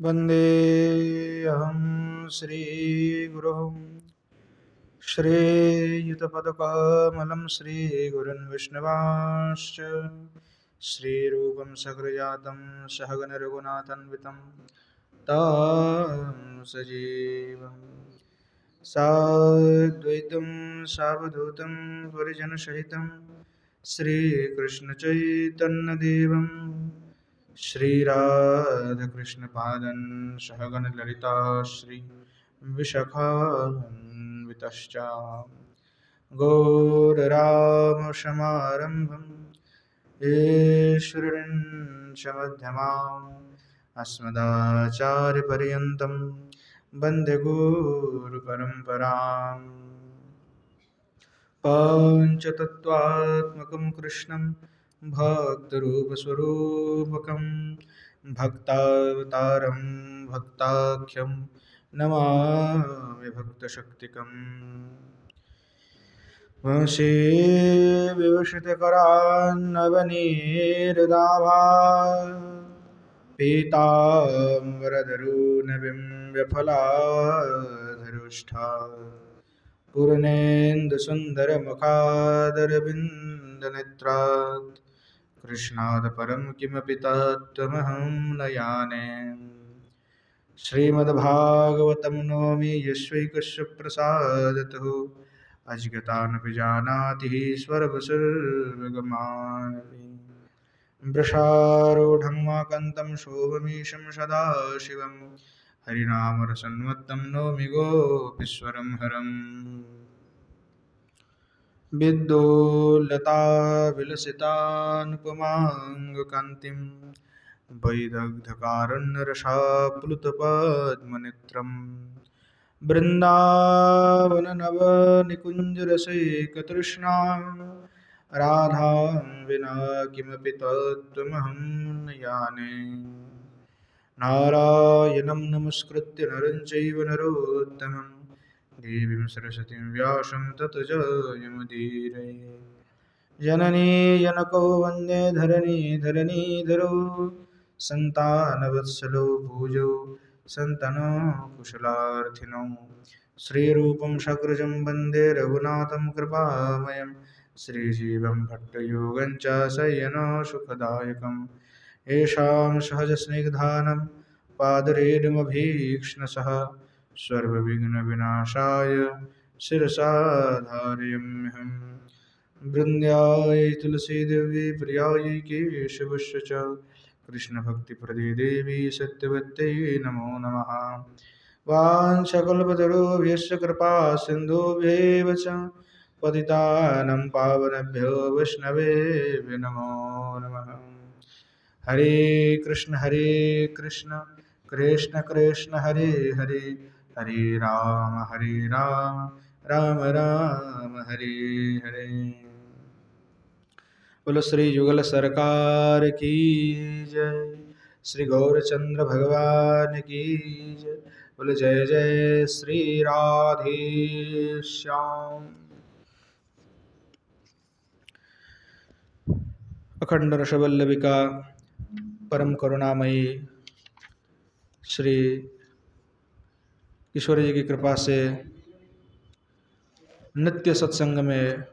वन्देऽहं श्रीगुरुं श्रीयुतपदकमलं श्रीगुरुन् विष्णुवांश्च श्रीरूपं सकृजातं सहगणरघुनाथान्वितं तं सजीवं साद्वैतं सावधूतं परिजनसहितं श्रीकृष्णचैतन्यदेवं श्रीराधकृष्णपादं सहगणललिता श्री विशाखान्वितश्च गौररामशमारम्भं ईश्वरीं अस्मदाचार्यपर्यन्तं वन्दे गुरुपरम्पराम् पञ्चतत्त्वात्मकं कृष्णं भक्तरूपस्वरूपकं भक्तावतारं भक्ताख्यं नमामि भक्तशक्तिकम् वंशी विवशितकरान्नवनीरदाभा पीताम्बरधरूनविं व्यफलाधरुष्ठा पूर्णेन्दुसुन्दरमुखादरविन्दनेत्रात् कृष्णात् परं किमपि तत्त्वमहं न जाने श्रीमद्भागवतं नौमि यस्यैकस्य प्रसादतः अज्ञातानपि जानाति स्वरवसुर्वगमानपि वृषारूढं वाकन्तं शोभमीशं सदाशिवं हरिनामरसन्मत्तं नौमि गोपीश्वरं हरम् विद्युल्लताविलसितानुपमाङ्गकान्तिं वैदग्ध्यकारुण्यरसाप्लुतपद्मनेत्रं बृन्दावननवनिकुञ्जरसैकतृष्णां राधां विना किमपि तत्त्वमहं न जाने नारायणं नमस्कृत्य नरं चैव नरोत्तमं देवीं सरस्वतीं व्यासं ततो जयमुदीरये जननी जनको वन्दे धरणीधरो सन्तानवत्सलो पूजो सन्तनो कुशलार्थिनो श्रीरूपं शक्रजं वन्दे रघुनाथं कृपामयं श्रीजीवं भट्टयोगं च शय्यनो सुखदायकम् येषां सहजस्निग्धानं पादरेणुमभीक्ष्णसः सर्वविघ्नविनाशाय शिरसा धारयाम्यहम् वृन्द्याय तुलसीदेवी प्रियायै केशवस्य च कृष्णभक्तिप्रदे देवी सत्यवत्यै नमो नमः वाञ्छकल्पतरुभ्यश्च कृपा सिन्धुभ्येव च पतितानां पावनेभ्यो वैष्णवेभ्यो नमो नमः हरे कृष्ण कृष्ण कृष्ण हरे हरे हरे राम राम राम हरे हरे। बोलो श्री युगल सरकार की जय, श्री गौरचंद्र भगवान की जय। बोलो जय जय श्री राधे श्याम। अखंड रसवल्लभिका परम करुणामयी श्री ईश्वर जी की कृपा से नित्य सत्संग में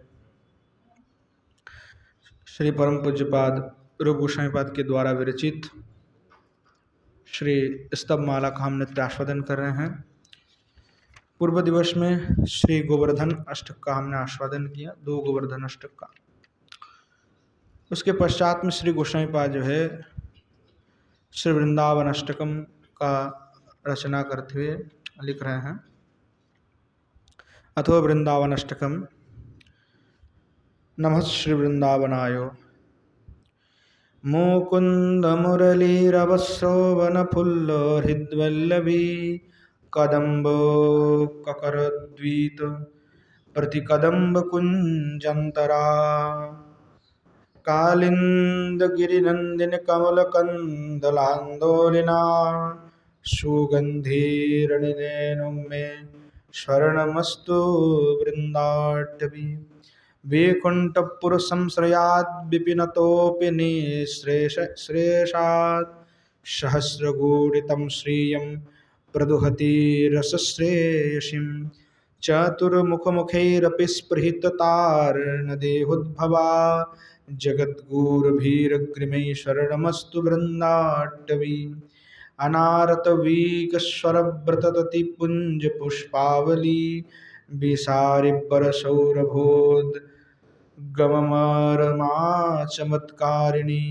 श्री परम पूज्यपाद रूप गोस्वामीपाद के द्वारा विरचित श्री स्तवमाला का हम नित्य आस्वादन कर रहे हैं। पूर्व दिवस में श्री गोवर्धन अष्टक का हमने आस्वादन किया, 2 गोवर्धन अष्टक का। उसके पश्चात में श्री गोस्वामीपाद जो है श्री वृंदावन अष्टकम का रचना करते हुए लिख रहे हैं। अथो वृंदावन अष्टकम। नमः श्री वृंदावनाय मुकुंद मुरलीरवस्रवण फुल्ल हृद्वल्लभी कदम्बो ककरद्वीत प्रतिकदम्ब कुंजंतरा कालिंद कमलकंदलांदोलिना सुगंधीरणिनेनु मे शरणमस्तु वृंदाटवी वैकुंठपुर संश्रयाद विपिनतोपि निःश्रेषात् सहस्रगूढितं श्रियं प्रदुहति रसश्रेयसीं चतुर्मुखमुखैरपि स्पृहिततार्णदेहोद्भवा जगद्गुरुभिरग्रिमैः शरणमस्तु वृन्दाटवी अनारतवीकस्वरव्रतततिपुञ्जपुष्पावली विसारिपरसौरभोद् गममरमा चमत्कारिणी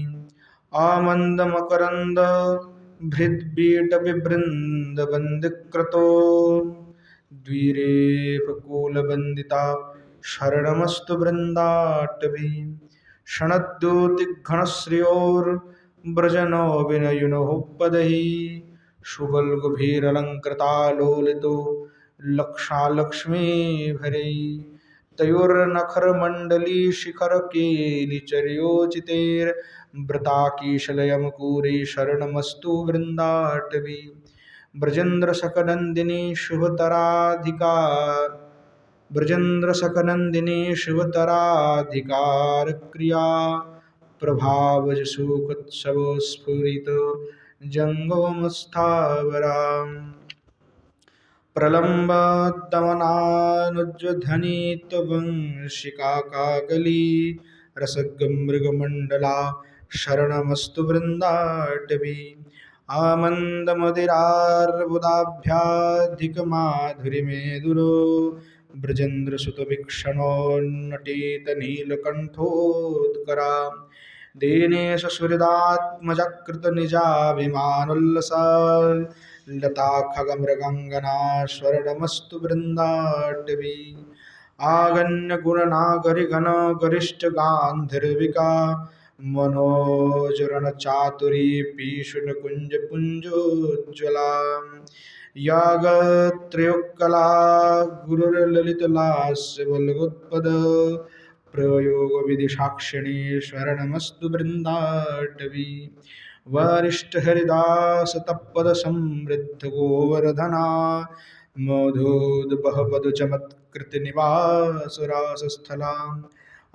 आमन्दमकरन्द भृद्बीटविवृन्दवन्दिकृतो द्विरेफकुलवन्दिता शरणमस्तु वृन्दाटवी क्षणद्योतिघनश्रियोर्व्रजनो विनयुनो पदैः सुगल्गुभिरलङ्कृता लोलितो लक्षालक्ष्मीभरैः तयोर्नखरमण्डली शिखरकेलिचर्योचितैर्वृताकीशलयमकूरै शरणमस्तु वृन्दाटवी ब्रजेन्द्रशकनन्दिनी शुभतराधिका ब्रजेन्द्रशकनन्दिनी शिवतराधिकारक्रिया प्रभावजसुखोत्सवस्फुरित जङ्गमस्थावराम् प्रलम्बदमनानुजधनित्वंशिकाकाकली रसगमृगमण्डला शरणमस्तु वृन्दाटवी आमन्दमदिरार्बुदाभ्याधिकमाधुरिमेदुरो ब्रजेन्द्रसुतवीक्षणोन्नटीतनीलकण्ठोत्करा दीनेशसुहृदात्मजकृतनिजाभिमानोल्लसा लता खगमृगङ्गना शरणमस्तु वृन्दाटवी आगण्यगुणनागरिघन गरिष्ठगान्धर्विका मनोजरणचातुरी पीशुनकुञ्जपुञ्जोज्ज्वला यागत्रयोक्कला गुरुर्ललितलास्यवल्गोत्पद प्रयोगविधिसाक्षिणी शरणमस्तु वृन्दाटवी वरिष्ठहरिदासतपदसमृद्धगोवर्धना मधुद्बहपदुचमत्कृतिनिवासरासस्थला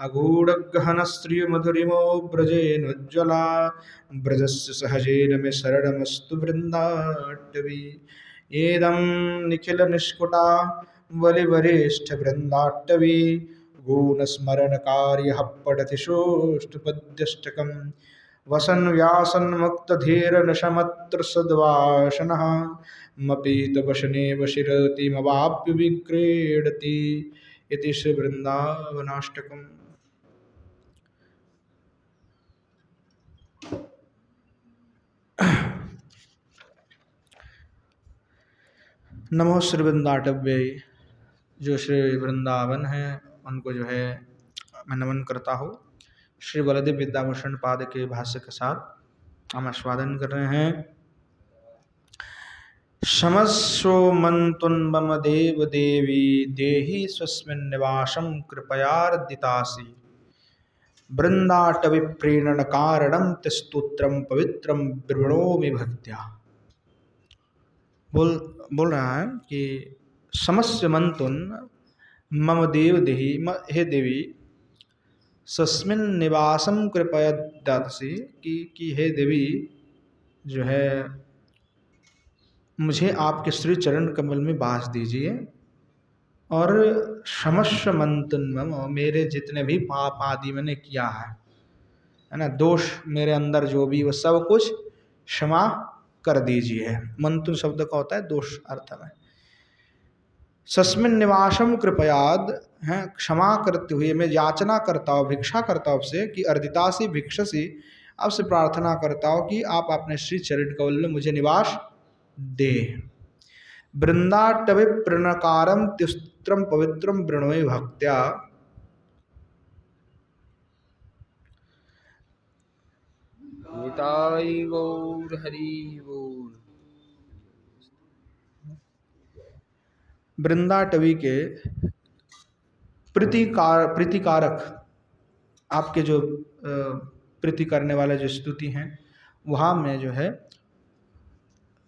अगूढगहनश्रियमधुरिमो व्रजेनोज्ज्वला व्रजस्य सहजेन मे शरणमस्तु वृन्दाटवी एदं निखिलनिष्कुटा बलिवरिष्ठवृन्दाटवी गुणस्मरणकार्यः पठति सोऽष्टपद्यष्टकम् वसन व्यासन मुक्तधीरनशमत्र सद्वासनः मपीतवशने वशिरतिमवाप्य विक्रीडति इति श्री वृंदावनाष्टकम्। नमो श्री वृंदाटव्य, जो श्री वृंदावन है उनको जो है मैं नमन करता हूँ। श्री बलदेव विद्याभूषण पाद के भाष्य के साथ हम आस्वादन कर रहे हैं। शमस्व मंतुन्बम देव देवी देहि स्वस्मिन् निवासं कृपयार्दितासि वृंदाटवी प्रीणन कारणं तस्तोत्रम पवित्रम विवृणोमि भक्त्या। बोल रहा है कि समस्य मंतुन मम देव देहि, हे देवी, सस्मिन निवासम कृपया दासी, कि हे देवी जो है मुझे आपके श्री चरण कमल में बास दीजिए, और क्षमस्व मंतन, मेरे जितने भी पाप आदि मैंने किया है ना, दोष मेरे अंदर जो भी वो सब कुछ क्षमा कर दीजिए। मंतुन शब्द का होता है दोष अर्थ में। सस्मिन निवासम कृपयाद है, क्षमा करते हुए मैं याचना करता हूँ, भिक्षा करता हूँ आपसे कि अर्दितासी भिक्षसी, आपसे प्रार्थना करता हूँ कि आप अपने श्री चरण कमल में मुझे निवास दे। वृंदाटवी प्रणकारम तिस्त्रम पवित्रम वृणोमि भक्त्या। निताई गौर हरि बोल। वृंदाटवी के प्रीतिकारक आपके जो प्रीति करने वाले जो स्तुति हैं वहाँ मैं जो है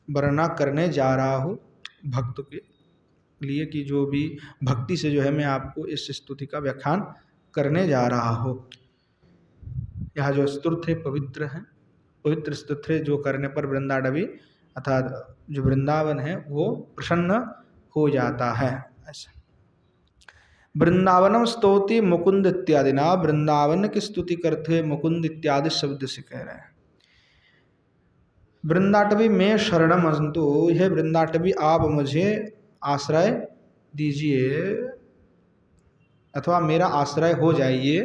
वर्णना करने जा रहा हूँ भक्तों के लिए, कि जो भी भक्ति से जो है मैं आपको इस स्तुति का व्याख्यान करने जा रहा हूँ। यह जो स्तुति है पवित्र है, पवित्र स्तुति जो करने पर वृंदाटवी अर्थात जो वृंदावन है वो प्रसन्न हो जाता है। ऐसा वृंदावनम स्तौति मुकुंद इत्यादि ना, वृंदावन की स्तुति करते हुए मुकुंद इत्यादि शब्द से कह रहे हैं। वृंदाटवी में शरणम अस्तु, यह वृंदाटवी आप मुझे आश्रय दीजिए अथवा मेरा आश्रय हो जाइए,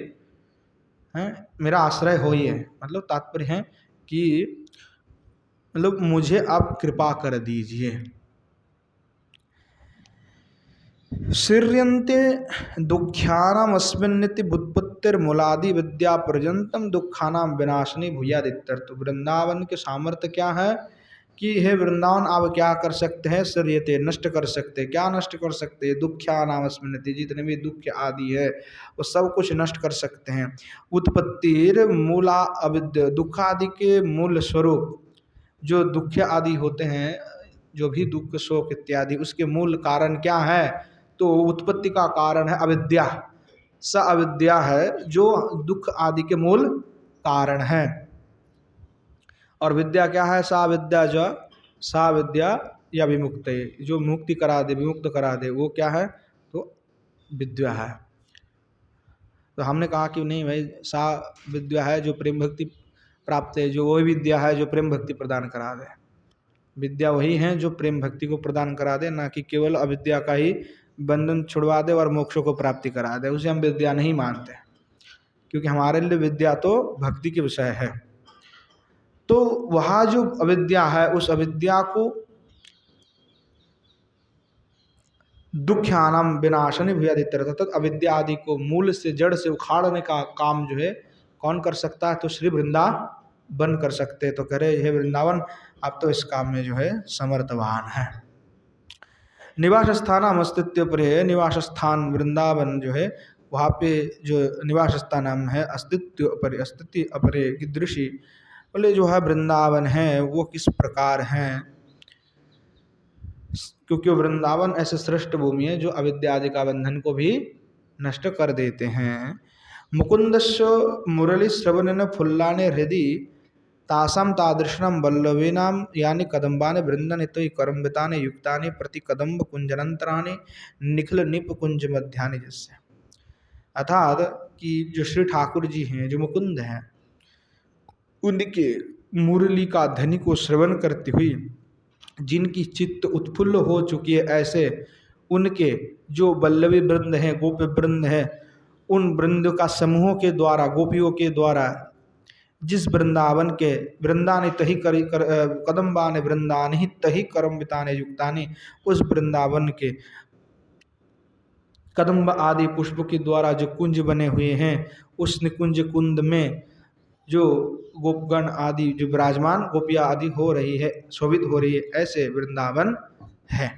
हैं, मेरा आश्रय होइए। मतलब तात्पर्य है कि मतलब मुझे आप कृपा कर दीजिए। श्रियन्ते दुःख्यानाम अस्मिन्निति व्युत्पत्तिर्मूलादि विद्या पर्यंतम दुःखानाम विनाशनी भूयादित्यर्थ। वृंदावन के सामर्थ्य क्या है कि हे वृंदावन आप क्या कर सकते हैं, श्रियते नष्ट कर सकते हैं। क्या नष्ट कर सकते हैं? दुःख्यानाम अस्मिन्निति, जितने भी दुख आदि है वो सब कुछ नष्ट कर सकते हैं। उत्पत्तिर मूला अविद्या, दुख आदि के मूल स्वरूप जो दुख आदि होते हैं, जो भी दुख शोक इत्यादि, उसके मूल कारण क्या है? तो उत्पत्ति का कारण है अविद्या। स अविद्या है जो दुख आदि के मूल कारण है। और विद्या क्या है? सा विद्या जो सा विद्या या विमुक्त, जो मुक्ति करा दे, विमुक्त करा दे, वो क्या है? तो विद्या है। तो हमने कहा कि नहीं भाई, सा विद्या है जो प्रेम भक्ति प्राप्त है, जो वही विद्या है जो प्रेम भक्ति प्रदान करा दे। विद्या वही है जो प्रेम भक्ति को प्रदान करा दे, ना कि केवल अविद्या का ही बंधन छुड़वा दे और मोक्षों को प्राप्ति करा दे। उसे हम विद्या नहीं मानते, क्योंकि हमारे लिए विद्या तो भक्ति के विषय है। तो वहाँ जो अविद्या है, उस अविद्या को दुःख्यानाम विनाशनि भूयादित्यर्थ, तथा अविद्या आदि को मूल से जड़ से उखाड़ने का काम जो है कौन कर सकता है? तो श्री वृंदावन कर सकते हैं। तो कह रहे हे वृंदावन आप तो इस काम में जो है समर्थवान है। निवास स्थान अस्तित्व पर है, निवास स्थान वृंदावन जो है वहाँ पे जो निवास स्थान नाम है अस्तित्व अपरे, अस्तित्व अपरे की दृष्टि बोले जो है वृंदावन है वो किस प्रकार है? क्योंकि वृंदावन ऐसे श्रेष्ठ भूमि है जो अविद्या आदि का बंधन को भी नष्ट कर देते हैं। मुकुंदस्य मुरली श्रवणेन फुल्लाने हृदि तासाम तादृशनम वल्लवीनाम यानी कदम्बाने वृंदन तो करम्बिताने युक्ताने प्रति कदम्ब कुंजनंतराने निखिल निप कुंज मध्याने। जैसे अर्थात कि जो श्री ठाकुर जी हैं, जो मुकुंद हैं, उनके मुरली का ध्वनि को श्रवण करते हुए जिनकी चित्त उत्फुल्ल हो चुकी है, ऐसे उनके जो वल्लवी वृंद हैं, गोपी वृंद हैं, उन वृंद का समूहों के द्वारा, गोपियों के द्वारा जिस वृंदावन के वृंदाने तही कदम्बाने वृंदान ही तही करम्बिताने युक्ताने, उस वृंदावन के कदम्ब आदि पुष्प के द्वारा जो कुंज बने हुए हैं, उस निकुंज कुंद में जो गोपगण आदि जो विराजमान गोपियाँ आदि हो रही है, शोभित हो रही है, ऐसे वृंदावन है।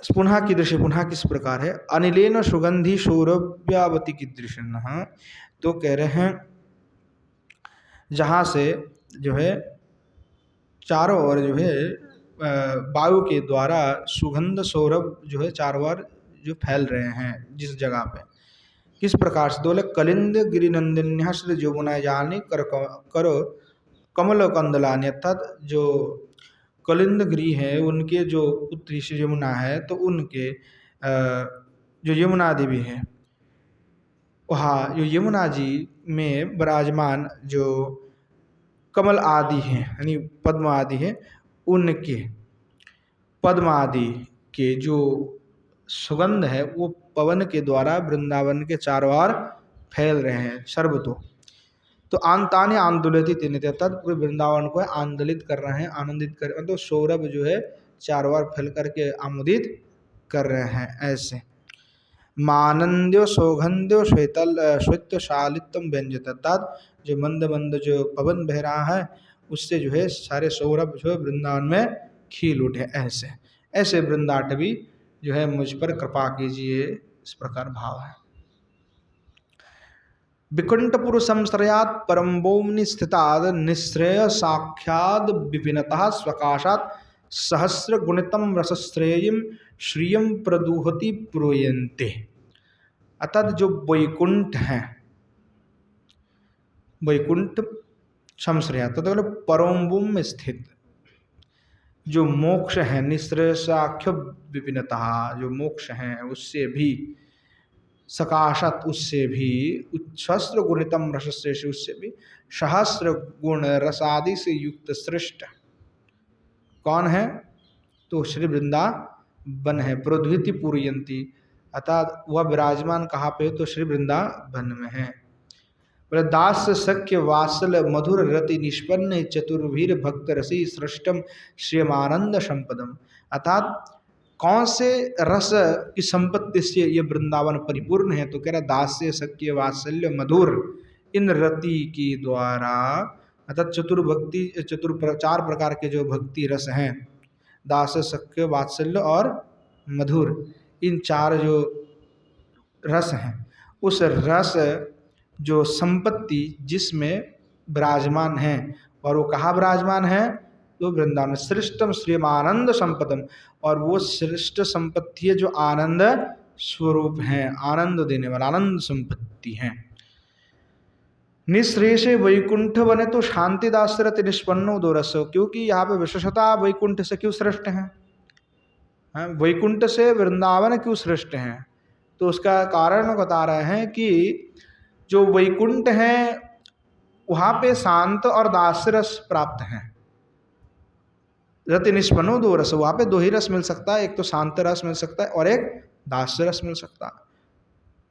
पुनः की दृश्य पुनः किस प्रकार है? अनिलेन सुगंधी सौरभ्यावती की दृश्य। तो कह रहे हैं जहाँ से जो है चारों ओर जो है वायु के द्वारा सुगंध सौरभ जो है चारों ओर जो फैल रहे हैं, जिस जगह पे किस प्रकार से? बोले कलिंद गिरिनंदिन्या श्री यमुना जानी करो कमल कंदलानी, अर्थात जो कलिंद गिरी है उनके जो पुत्री श्री यमुना है, तो उनके जो यमुना देवी है, वहाँ जो यमुना जी में विराजमान जो कमल आदि हैं यानी पद्म आदि हैं, उनके पद्म आदि के जो सुगंध है वो पवन के द्वारा वृंदावन के चारों ओर फैल रहे हैं सर्वतो। तो आंताने आंदोलित तीन, अर्थात पूरे वृंदावन को आंदोलित कर रहे हैं, आनंदित कर रहे हैं। तो सौरभ जो है चारों ओर फैल करके आमोदित कर रहे हैं। ऐसे मानंद्यो सौगंध्यो श्वेतशालितम व्यंजित, अर्थात जो मंद मंद जो पवन बह रहा है उससे जो है सारे सौरभ जो है वृंदावन में खिल उठे। ऐसे ऐसे वृंदाटवी जो है मुझ पर कृपा कीजिए, इस प्रकार भाव है। विकुंठपुर संश्रयात परम्बोमनि स्थिताद निश्रेय साख्याद विपिनतः स्वकाशात सहस्र गुणितम रसश्रेयम श्रियम प्रदुहति पुरोयन्ते। अर्थात जो वैकुंठ हैं, वैकुंठ संश्रया तो परम्बुम स्थित जो मोक्ष है, निःश्रेयसाख्य विपिनता, जो मोक्ष है उससे भी, सकाशत उससे भी, उच्छस्त्र गुणितम रसश्रेष उससे भी, सहस्र गुण रसादि से युक्त श्रेष्ठ कौन है? तो श्री वृंदावन है। प्रोद्भिति पूर्यंती, अर्थात वह विराजमान कहाँ पे? तो श्री वृंदावन में है। बोले दास सख्य वासल मधुर रति निष्पन्न चतुर्भीर भक्त रसी सृष्टम श्रीमानंद संपदम, अर्थात कौन से रस की संपत्ति से ये वृंदावन परिपूर्ण है? तो कह रहा दास्य सख्य वात्सल्य मधुर इन रति के द्वारा, अर्थात चतुर्भक्ति चार प्रकार के जो भक्ति रस हैं, दास सख्य वात्सल्य और मधुर, इन चार जो रस हैं, उस रस जो संपत्ति जिसमें विराजमान है, और वो कहाँ विराजमान है? तो वृंदावन। श्रेष्ठम श्रीमानंद संपदम, और वो श्रेष्ठ संपत्ति है जो आनंद स्वरूप है, आनंद देने वाला आनंद संपत्ति है। निःश्रेष वैकुंठ बने तो शांति दासरत निष्पन्नो दो रस, क्योंकि यहाँ पे विशेषता वैकुंठ से क्यों श्रेष्ठ है? वैकुंठ से वृंदावन क्यों श्रेष्ठ है? तो उसका कारण बता रहे हैं कि जो वैकुंठ है वहाँ पे शांत और दासरस प्राप्त है। रति निष्पन्नो दो रस, वहाँ पे दो ही रस मिल सकता है, एक तो शांत रस मिल सकता है और एक दास रस मिल सकता है।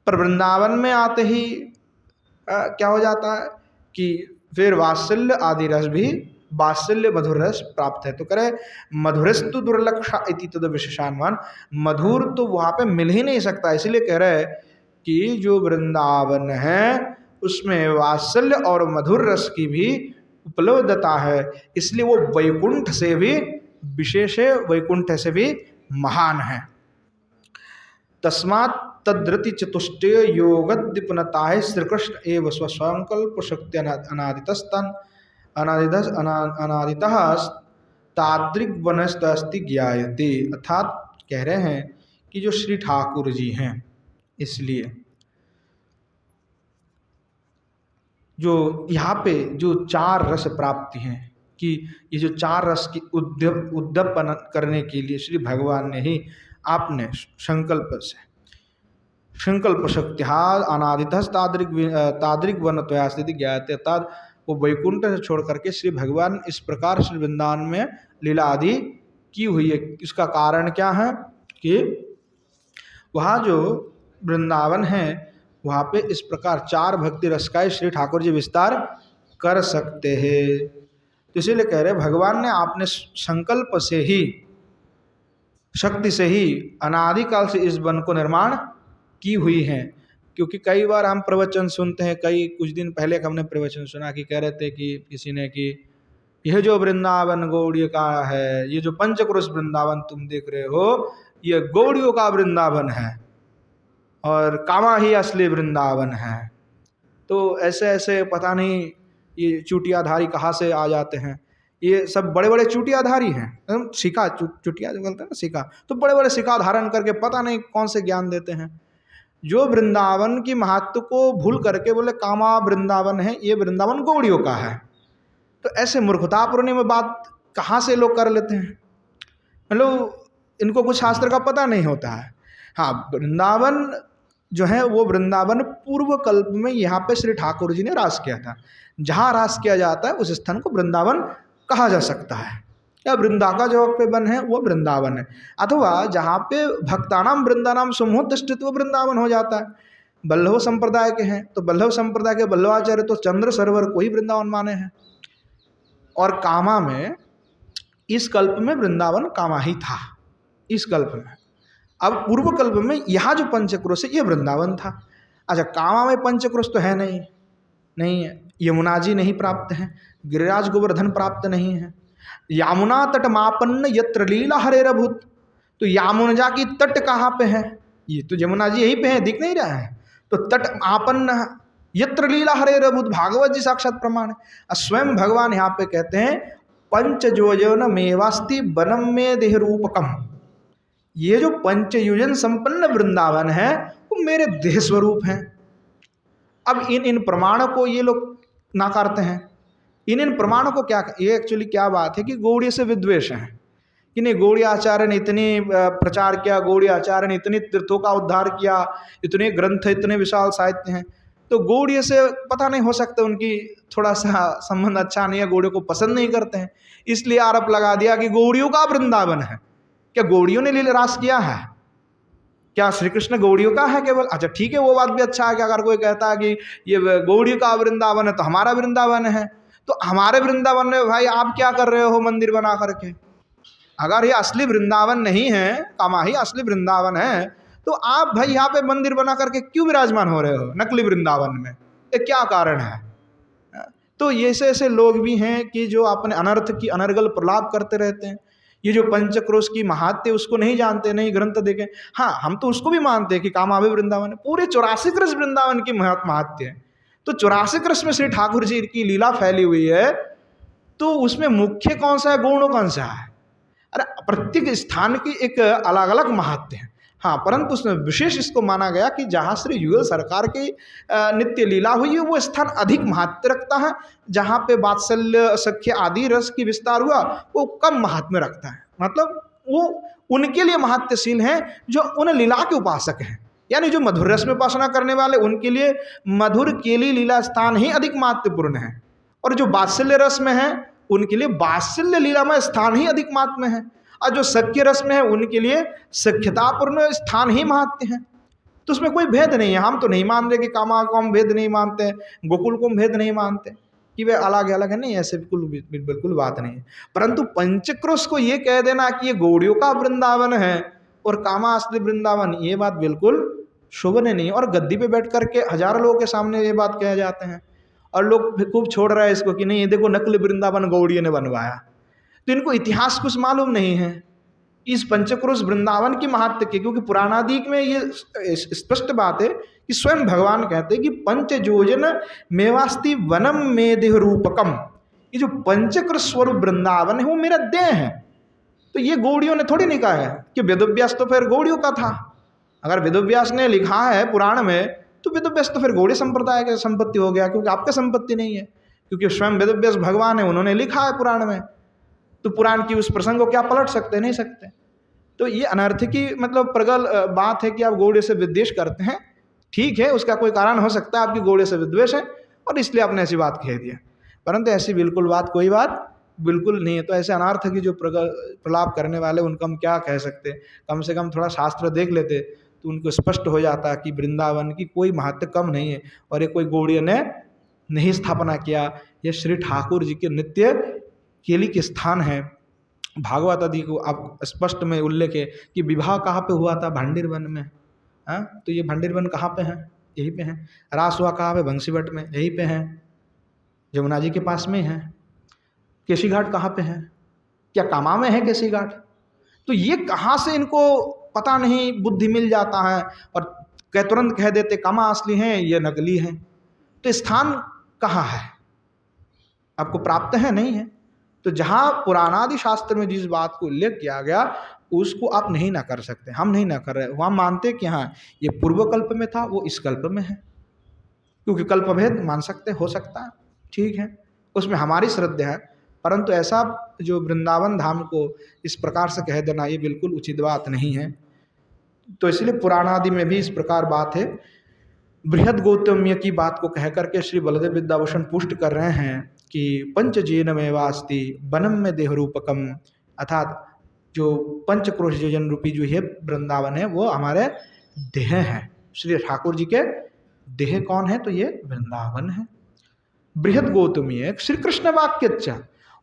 पर वृंदावन में आते ही क्या हो जाता है कि फिर वात्सल्य आदि रस भी, वात्सल्य मधुर रस प्राप्त है। तो करे मधुरस्तु दुर्लक्षा इति तद विशेषान्मान, मधुर तो वहाँ पे मिल ही नहीं सकता, इसलिए कह रहे कि जो वृंदावन है उसमें वात्सल्य और मधुर रस की भी उपलब्धता है, इसलिए वो वैकुंठ से भी विशेष है, वैकुंठ से भी महान है। तस्मात् तद्रति चतुष्टय योगद्दीपनता है श्रीकृष्ण एवं स्वसंकल्प शक्ति अनादितस्तन अनादितः तादृग वनस्ति ज्ञायते, अर्थात कह रहे हैं कि जो श्री ठाकुर जी हैं, इसलिए जो यहाँ पे जो चार रस प्राप्ति हैं, कि ये जो चार रस की उद्दीपन करने के लिए श्री भगवान ने ही आपने संकल्प शक्ति अनादित तादृग वन त्वया स्थिति ज्ञाते, अर्थात वो वैकुंठ से छोड़ करके श्री भगवान इस प्रकार श्री वृंदावन में लीला आदि की हुई है। इसका कारण क्या है कि वहाँ जो वृंदावन है वहाँ पे इस प्रकार चार भक्ति रस का श्री ठाकुर जी विस्तार कर सकते हैं। तो इसीलिए कह रहे भगवान ने आपने संकल्प से ही, शक्ति से ही अनादिकाल से इस वन को निर्माण की हुई है। क्योंकि कई बार हम प्रवचन सुनते हैं, कुछ दिन पहले हमने प्रवचन सुना कि कह रहे थे कि किसी ने कि यह जो वृंदावन गौड़ियों का है, ये जो पंचक्रोश वृंदावन तुम देख रहे हो, ये गौड़ियों का वृंदावन है और कामा ही असली वृंदावन है। तो ऐसे ऐसे पता नहीं ये चुटियाधारी कहाँ से आ जाते हैं, ये सब बड़े बड़े चुटियाधारी हैं, सिक्का चुटिया जो बोलते हैं ना, सिक्का, तो बड़े बड़े सिक्का धारण करके पता नहीं कौन से ज्ञान देते हैं, जो वृंदावन की महत्व को भूल करके बोले कामा वृंदावन है, ये वृंदावन गौड़ियों का है। तो ऐसे मूर्खतापूर्ण में बात कहाँ से लोग कर लेते हैं, मतलब इनको कुछ शास्त्र का पता नहीं होता है। हाँ, वृंदावन जो है वो वृंदावन पूर्व कल्प में यहाँ पे श्री ठाकुर जी ने रास किया था। जहाँ रास किया जाता है उस स्थान को वृंदावन कहा जा सकता है, या वृंदा का जो पे बन है वो वृंदावन है, अथवा जहाँ पे भक्तानाम वृंदानाम समूह दृष्टित्व वो वृंदावन हो जाता है। बल्लभ संप्रदाय के हैं तो बल्लभ संप्रदाय के बल्लभाचार्य तो चंद्र सरोवर को ही वृंदावन माने हैं, और कामा में इस कल्प में वृंदावन कामा ही था इस कल्प में। अब पूर्व कल्प में यहाँ जो पंचक्रोश है ये वृंदावन था। अच्छा, कामा में पंचक्रोश तो है नहीं है, यमुना जी नहीं प्राप्त है, गिरिराज गोवर्धन प्राप्त नहीं है, यमुना तट मापन्न यत्र लीला हरेरभूत, तो यमुना की तट कहाँ पे है? ये तो यमुना जी यहीं पे है, दिख नहीं रहा है, तो तट मापन्न यत्र लीला हरेरभूत, भागवत जी साक्षात प्रमाण है। स्वयं भगवान यहाँ पे कहते हैं पंचयोजन मेवास्ति वनम में देह रूपकम, ये जो पंचयोजन संपन्न वृंदावन है वो मेरे देह स्वरूप है। अब इन प्रमाणों को ये लोग नाकारते हैं। इन प्रमाणों को क्या, ये एक्चुअली क्या बात है कि गौड़ीय से विद्वेष है कि नहीं, गौड़ीय आचार्य ने इतनी प्रचार किया, गौड़ीय आचार्य ने इतने तीर्थों का उद्धार किया, इतने ग्रंथ, इतने विशाल साहित्य हैं, तो गौड़ीय से पता नहीं, हो सकता उनकी थोड़ा सा संबंध अच्छा नहीं है, गौड़ियों को पसंद नहीं करते हैं, इसलिए आरोप लगा दिया कि गौड़ियों का वृंदावन है। क्या गौड़ियों ने लीला रास किया है? क्या श्री कृष्ण गौड़ियों का है केवल? अच्छा ठीक है, वो बात भी अच्छा है कि अगर कोई कहता है कि ये गौड़ियों का वृंदावन है तो हमारा वृंदावन है, तो हमारे वृंदावन में भाई आप क्या कर रहे हो मंदिर बना करके? अगर ये असली वृंदावन नहीं है, कामा ही असली वृंदावन है, तो आप भाई यहाँ पे मंदिर बना करके क्यों विराजमान हो रहे हो नकली वृंदावन में? ये क्या कारण है? तो ये ऐसे ऐसे लोग भी हैं कि जो अपने अनर्थ की अनर्गल प्रलाप करते रहते हैं। ये जो पंचक्रोश की महात्म्य उसको नहीं जानते, नहीं ग्रंथ देखे। हाँ, हम तो उसको भी मानते हैं कि कामाभि वृंदावन है, पूरे 84 कृष्ण वृंदावन की महात्म्य है। तो 84 कृष्ण में श्री ठाकुर जी की लीला फैली हुई है, तो उसमें मुख्य कौन सा है, गौण कौन सा है? अरे प्रत्येक स्थान की एक अलग अलग महात्म्य है। हाँ, परंतु उसमें विशेष इसको माना गया कि जहाँ श्री युगल सरकार की नित्य लीला हुई है वो स्थान अधिक महत्व रखता है, जहाँ पे वात्सल्य सख्य आदि रस की विस्तार हुआ वो कम महात्म्य रखता है। मतलब वो उनके लिए महत्वशील है जो उन लीला के उपासक हैं, यानी जो मधुर रस में उपासना करने वाले उनके लिए मधुर केली लीला स्थान ही अधिक महत्वपूर्ण है, और जो वात्सल्य रस में है उनके लिए वात्सल्य लीला में स्थान ही अधिक महत्व है, और जो सख्य रस में है उनके लिए सख्यतापूर्ण स्थान ही महत्व है। तो उसमें कोई भेद नहीं है। हम तो नहीं मान रहे कि कामा को हम भेद नहीं मानते, गोकुल को हम भेद नहीं मानते कि वे अलग अलग है, नहीं, ऐसे बिल्कुल बात नहीं है। परंतु पंचक्रोश को ये कह देना कि ये गौड़ियों का वृंदावन है और कामा असली वृंदावन, ये बात बिल्कुल शोभनीय नहीं। और गद्दी पे बैठ करके हजारों लोगों के सामने ये बात कह जाते हैं, और लोग खूब छोड़ रहे हैं इसको कि नहीं, ये देखो नकली वृंदावन गौड़ियों ने बनवाया। तो इनको इतिहास कुछ मालूम नहीं है इस पंचक्रोश वृंदावन की महत्व के, क्योंकि पुराणादि में ये स्पष्ट बात है कि स्वयं भगवान कहते हैं कि पंचयोजन मेवास्ति वनम में देह रूपकम, ये जो पंचक्रोश स्वरूप वृंदावन है वो मेरा देह है। तो ये गौड़ियों ने थोड़ी नहीं कहा है कि वेदव्यास तो फिर गौड़ियों का था। अगर वेदव्यास ने लिखा है पुराण में तो वेदव्यास तो फिर गौड़ी संप्रदाय की संपत्ति हो गया, क्योंकि आपका संपत्ति नहीं है, क्योंकि स्वयं वेदव्यास भगवान है, उन्होंने लिखा है पुराण में। तो पुराण की उस प्रसंग को क्या पलट सकते? नहीं सकते। तो ये अनर्थ की मतलब प्रगल बात है कि आप गौड़े से विद्वेष करते हैं। ठीक है, उसका कोई कारण हो सकता है, आपकी गौड़े से विद्वेष है और इसलिए आपने ऐसी बात कह दिया, परंतु ऐसी बिल्कुल बात कोई बात बिल्कुल नहीं है। तो ऐसे अनर्थ की जो प्रलाप करने वाले उनको हम क्या कह सकते? कम से कम थोड़ा शास्त्र देख लेते तो उनको स्पष्ट हो जाता कि वृंदावन की कोई महत्व कम नहीं है, और ये कोई गौड़ियों ने नहीं स्थापना किया, ये श्री ठाकुर जी के नित्य केली के स्थान है। भागवत आदि को आप स्पष्ट में उल्लेख है कि विवाह कहाँ पे हुआ था? भांडीर वन में। हाँ, तो ये भांडीर वन कहाँ पे है? यहीं पे है। रास हुआ कहाँ पे? बंसीवट में, यहीं पे है, यमुना जी के पास में है। केसी घाट कहाँ पे है? क्या कामा में है केसी घाट? तो ये कहाँ से इनको पता नहीं, बुद्धि मिल जाता है और तुरंत कह देते कामा असली है, ये नकली है। तो स्थान कहाँ है? आपको प्राप्त है? नहीं है। तो जहाँ पुराणादि शास्त्र में जिस बात को उल्लेख किया गया उसको आप नहीं ना कर सकते, हम नहीं ना कर रहे। वहाँ मानते कि हाँ ये पूर्व कल्प में था, वो इस कल्प में है, क्योंकि कल्पभेद मान सकते, हो सकता है, ठीक है, उसमें हमारी श्रद्धा है। परंतु ऐसा जो वृंदावन धाम को इस प्रकार से कह देना ये बिल्कुल उचित बात नहीं है। तो इसलिए पुराणादि में भी इस प्रकार बात है। बृहद गौतम्य की बात को कह करके श्री बलदेव विद्याभूषण पुष्ट कर रहे हैं कि पंचजेन में वास्ति वनम में देह रूपकम, अर्थात जो पंचक्रोश जन रूपी जो है वृंदावन है वो हमारे देह है। श्री ठाकुर जी के देह कौन है? तो ये वृंदावन है। बृहद गौतमी श्री कृष्ण वाक्य,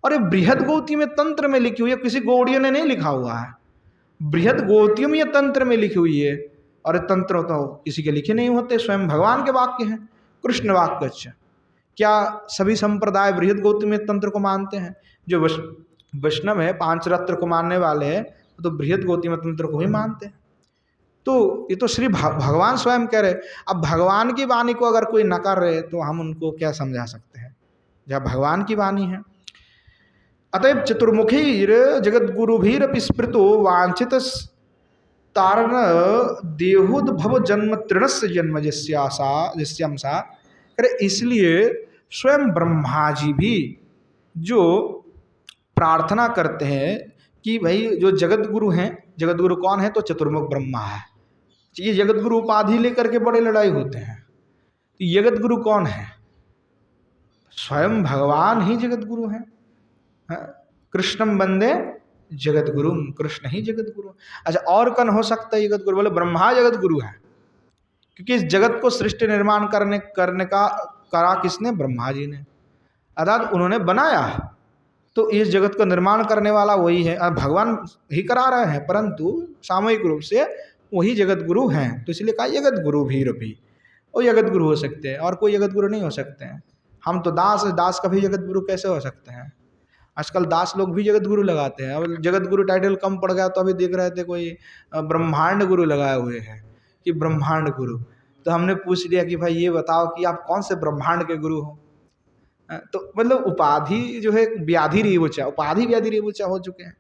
और ये बृहद गौतमी तंत्र में लिखी हुई है, किसी गौड़ियों ने नहीं लिखा हुआ है। बृहद गौतमी तंत्र में लिखी हुई है, और तंत्र तो किसी के लिखे नहीं होते, स्वयं भगवान के वाक्य हैं। कृष्ण वाक्य, क्या सभी संप्रदाय बृहद गौतमी तंत्र को मानते हैं? जो वैष्णव है, पांच रत्न को मानने वाले हैं, तो बृहद गौतमी तंत्र को ही मानते हैं। तो ये तो श्री भगवान स्वयं कह रहे। अब भगवान की वाणी को अगर कोई नकार रहे तो हम उनको क्या समझा सकते हैं, जब भगवान की वाणी है। अतएव चतुर्मुखीर जगत गुरुभीर स्मृतो वांछित तारण देहोद्भव जन्म तृणस्य जन्म जिस्याम सा करे। इसलिए स्वयं ब्रह्मा जी भी जो प्रार्थना करते हैं कि भाई जो जगत गुरु हैं, जगत गुरु कौन है? तो चतुर्मुख ब्रह्मा है। ये जगत गुरु उपाधि लेकर के बड़े लड़ाई होते हैं। तो जगत गुरु कौन है? स्वयं भगवान ही जगत गुरु है। कृष्णम वंदे जगत गुरु, कृष्ण ही जगत गुरु। अच्छा, और कौन हो सकता है जगत गुरु? बोले ब्रह्मा जगत गुरु है, क्योंकि इस जगत को सृष्टि निर्माण करने का करा किसने? ब्रह्मा जी ने, अर्थात उन्होंने बनाया। तो इस जगत का निर्माण करने वाला वही है, भगवान ही करा रहे हैं, परंतु सामूहिक रूप से वही जगत गुरु हैं। तो इसलिए कहा जगत गुरु भी वो जगत गुरु हो सकते हैं, और कोई जगत गुरु नहीं हो सकते हैं। हम तो दास कभी जगत गुरु कैसे हो सकते हैं? आजकल दास लोग भी जगत गुरु लगाते हैं। अब जगत गुरु टाइटल कम पड़ गया तो अभी देख रहे थे कोई ब्रह्मांड गुरु लगाए हुए हैं कि ब्रह्मांड गुरु। तो हमने पूछ लिया कि भाई ये बताओ कि आप कौन से ब्रह्मांड के गुरु हो? तो मतलब उपाधि जो है व्याधि रेवोचा, उपाधि व्याधि रेवोचा हो चुके हैं।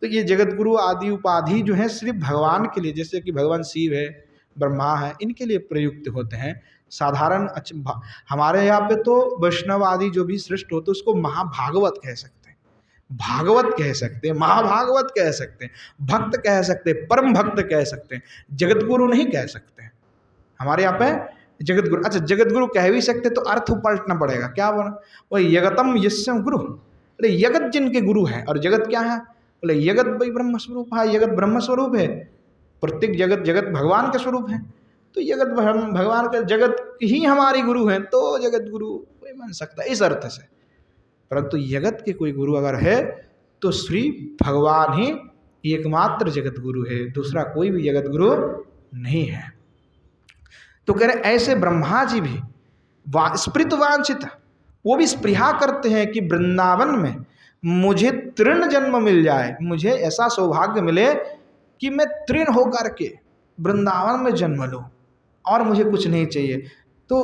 तो ये जगत गुरु आदि उपाधि जो है सिर्फ भगवान के लिए, जैसे कि भगवान शिव है, ब्रह्मा है, इनके लिए प्रयुक्त होते हैं। साधारण हमारे यहाँ पे तो वैष्णव आदि जो भी श्रेष्ठ होते उसको महाभागवत कह सकते हैं, भागवत कह सकते हैं, महाभागवत कह सकते हैं, भक्त कह सकते हैं, परम भक्त कह सकते हैं, जगत गुरु नहीं कह सकते हमारे यहाँ पे जगत गुरु। अच्छा, जगत गुरु कह भी सकते तो अर्थ पलटना पड़ेगा, क्या बोला? वही यगतम यस्यम गुरु, अरे यगत जिनके गुरु है। और जगत क्या है? बोले जगत भाई ब्रह्म स्वरूप है, जगत ब्रह्म स्वरूप है, प्रत्येक जगत जगत भगवान के स्वरूप है। तो जगत भगवान का जगत ही हमारी गुरु है, तो जगत गुरु कोई बन सकता है इस अर्थ से। परंतु जगत के कोई गुरु अगर है तो श्री भगवान ही एकमात्र जगत गुरु है, दूसरा कोई भी जगत गुरु नहीं है। तो कह रहे ऐसे ब्रह्मा जी भी स्मृत वांछित, वो भी स्पृहा करते हैं कि वृंदावन में मुझे तृण जन्म मिल जाए, मुझे ऐसा सौभाग्य मिले कि मैं तृण होकर के वृंदावन में जन्म लूं, और मुझे कुछ नहीं चाहिए। तो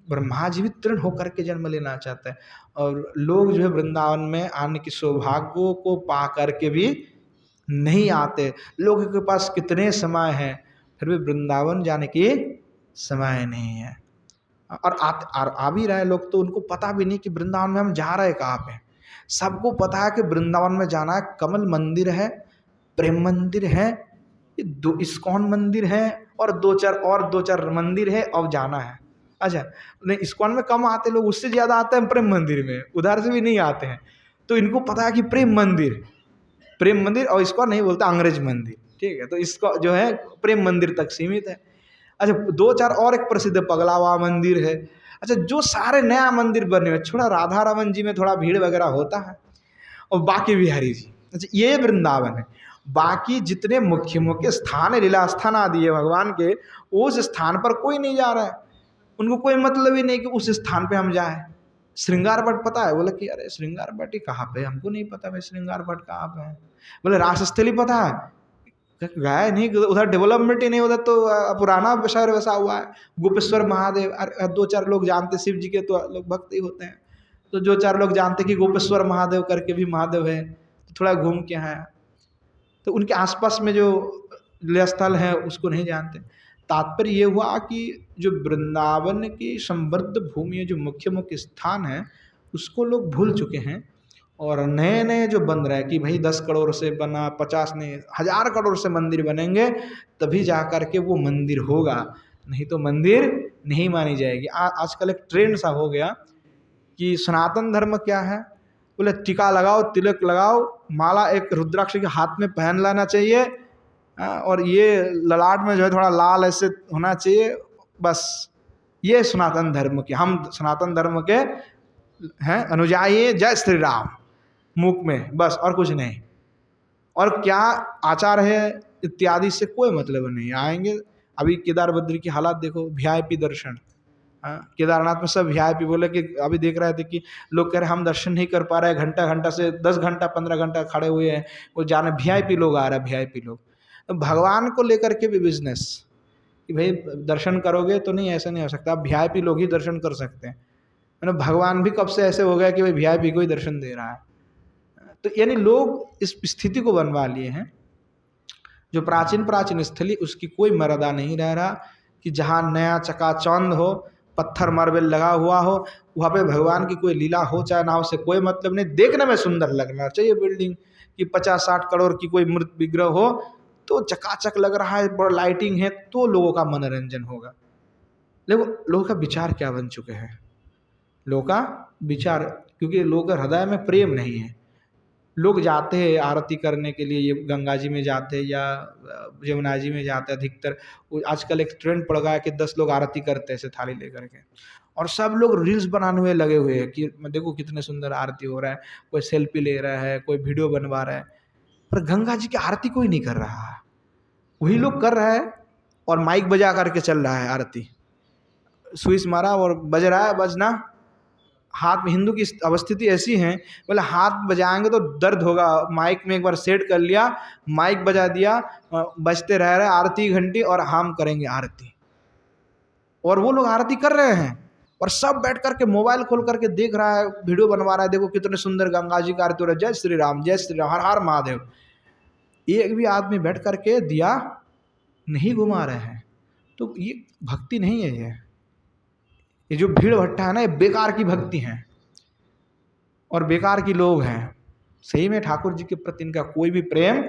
ब्रह्मा जी भी तृण होकर के जन्म लेना चाहते हैं। और लोग जो है वृंदावन में आने की सौभाग्यों को पा करके भी नहीं आते। लोगों के पास कितने समय है, फिर भी वृंदावन जाने की समय नहीं है। और आ भी रहे लोग तो उनको पता भी नहीं कि वृंदावन में हम जा रहे कहाँ पे। सबको पता है कि वृंदावन में जाना है, कमल मंदिर है, प्रेम मंदिर है, दो इस्कॉन मंदिर है, और दो चार मंदिर है, अब जाना है। अच्छा, नहीं इस्कॉन में कम आते लोग, उससे ज़्यादा आते हैं प्रेम मंदिर में, उधर से भी नहीं आते हैं। तो इनको पता है कि प्रेम मंदिर और इस्कॉन नहीं बोलता, अंग्रेज मंदिर, ठीक है। तो इसको जो है प्रेम मंदिर तक सीमित है। अच्छा, दो चार और एक प्रसिद्ध पगलावा मंदिर है। अच्छा, जो सारे नया मंदिर बने हुए, थोड़ा राधा रमन जी में थोड़ा भीड़ वगैरह होता है, और बाकी बिहारी जी, अच्छा ये वृंदावन है। बाकी जितने मुख्य स्थान है, लीला स्थान आदि है भगवान के, उस स्थान पर कोई नहीं जा रहा है। उनको कोई मतलब ही नहीं कि उस स्थान पे हम जाए। श्रृंगार बट पता है? बोले कि अरे श्रृंगार बट ही कहाँ पे, हमको नहीं पता भाई श्रृंगार बट कहाँ पे है। बोले रासस्थली पता है? गए नहीं, उधर डेवलपमेंट ही नहीं, उधर तो पुराना शहर वैसा हुआ है। गोपेश्वर महादेव, दो चार लोग जानते, शिव जी के तो लोग भक्त ही होते हैं, तो जो चार लोग जानते कि गोपेश्वर महादेव करके भी महादेव है, तो थोड़ा घूम के आए। तो उनके आसपास में जो स्थल है उसको नहीं जानते। तात्पर्य ये हुआ कि जो वृंदावन की समृद्ध भूमि, जो मुख्य स्थान है, उसको लोग भूल चुके हैं। और नए नए जो बन रहे हैं कि भाई 10 करोड़ से बना, 50 नहीं 1000 करोड़ से मंदिर बनेंगे तभी जा कर के वो मंदिर होगा, नहीं तो मंदिर नहीं मानी जाएगी। आजकल एक ट्रेंड सा हो गया कि सनातन धर्म क्या है, बोले टीका लगाओ, तिलक लगाओ, माला एक रुद्राक्ष के हाथ में पहन लाना चाहिए, और ये ललाट में जो है थोड़ा लाल ऐसे होना चाहिए, बस ये सनातन धर्म के, हम सनातन धर्म के हैं अनुयायी, जय श्री राम मुख में, बस और कुछ नहीं। और क्या आचार है इत्यादि से कोई मतलब नहीं। आएंगे अभी केदार बद्री की हालत देखो, वीआईपी दर्शन, केदारनाथ में सब वीआईपी। बोले कि अभी देख रहे थे कि लोग कह रहे हम दर्शन नहीं कर पा रहे, घंटा से 10 घंटा 15 घंटा खड़े हुए हैं, वो जाने वीआईपी लोग आ रहे हैं, वीआईपी लोग। तो भगवान को लेकर के भी बिजनेस कि भाई दर्शन करोगे तो नहीं, ऐसा नहीं हो सकता, आप वीआईपी लोग ही दर्शन कर सकते हैं। मतलब भगवान भी कब से ऐसे हो गया कि भाई वीआईपी को ही दर्शन दे रहा है। तो यानी लोग इस स्थिति को बनवा लिए हैं, जो प्राचीन स्थली उसकी कोई मर्यादा नहीं रह रहा, कि जहाँ नया चकाचौंध हो, पत्थर मार्बल लगा हुआ हो, वहाँ पे भगवान की कोई लीला हो चाहे ना हो, से कोई मतलब नहीं, देखने में सुंदर लगना चाहिए बिल्डिंग कि 50-60 करोड़ की कोई मूर्त विग्रह हो तो चकाचक लग रहा है, बड़ा लाइटिंग है, तो लोगों का मनोरंजन होगा। देखो लोगों का विचार क्या बन चुके हैं, लोगों का विचार, क्योंकि लोगों के हृदय में प्रेम नहीं है। लोग जाते हैं आरती करने के लिए, ये गंगा जी में जाते हैं या यमुना जी में जाते हैं अधिकतर। आजकल एक ट्रेंड पड़ गया है कि 10 लोग आरती करते हैं ऐसे थाली लेकर के, और सब लोग रील्स बनाने में लगे हुए हैं कि देखो कितने सुंदर आरती हो रहा है, कोई सेल्फी ले रहा है, कोई वीडियो बनवा रहा है, पर गंगा जी की आरती कोई नहीं कर रहा है। वही लोग कर रहा है और माइक बजा करके चल रहा है आरती, स्विच मारा और बज रहा है बजना हाथ में। हिंदू की अवस्थिति ऐसी है, बोले हाथ बजाएंगे तो दर्द होगा, माइक में एक बार सेट कर लिया, माइक बजा दिया, बजते रह रहे आरती घंटी और हम करेंगे आरती। और वो लोग आरती कर रहे हैं और सब बैठ करके मोबाइल खोल करके देख रहा है, वीडियो बनवा रहा है, देखो कितने सुंदर गंगा जी का आरती हो रहा है, जय श्री राम जय श्री राम, हर हर महादेव। एक भी आदमी बैठ करके दिया नहीं घुमा रहे हैं, तो ये भक्ति नहीं है। ये जो भीड़ भट्टा है ना, ये बेकार की भक्ति है और बेकार की लोग हैं। सही में ठाकुर जी के प्रति इनका कोई भी प्रेम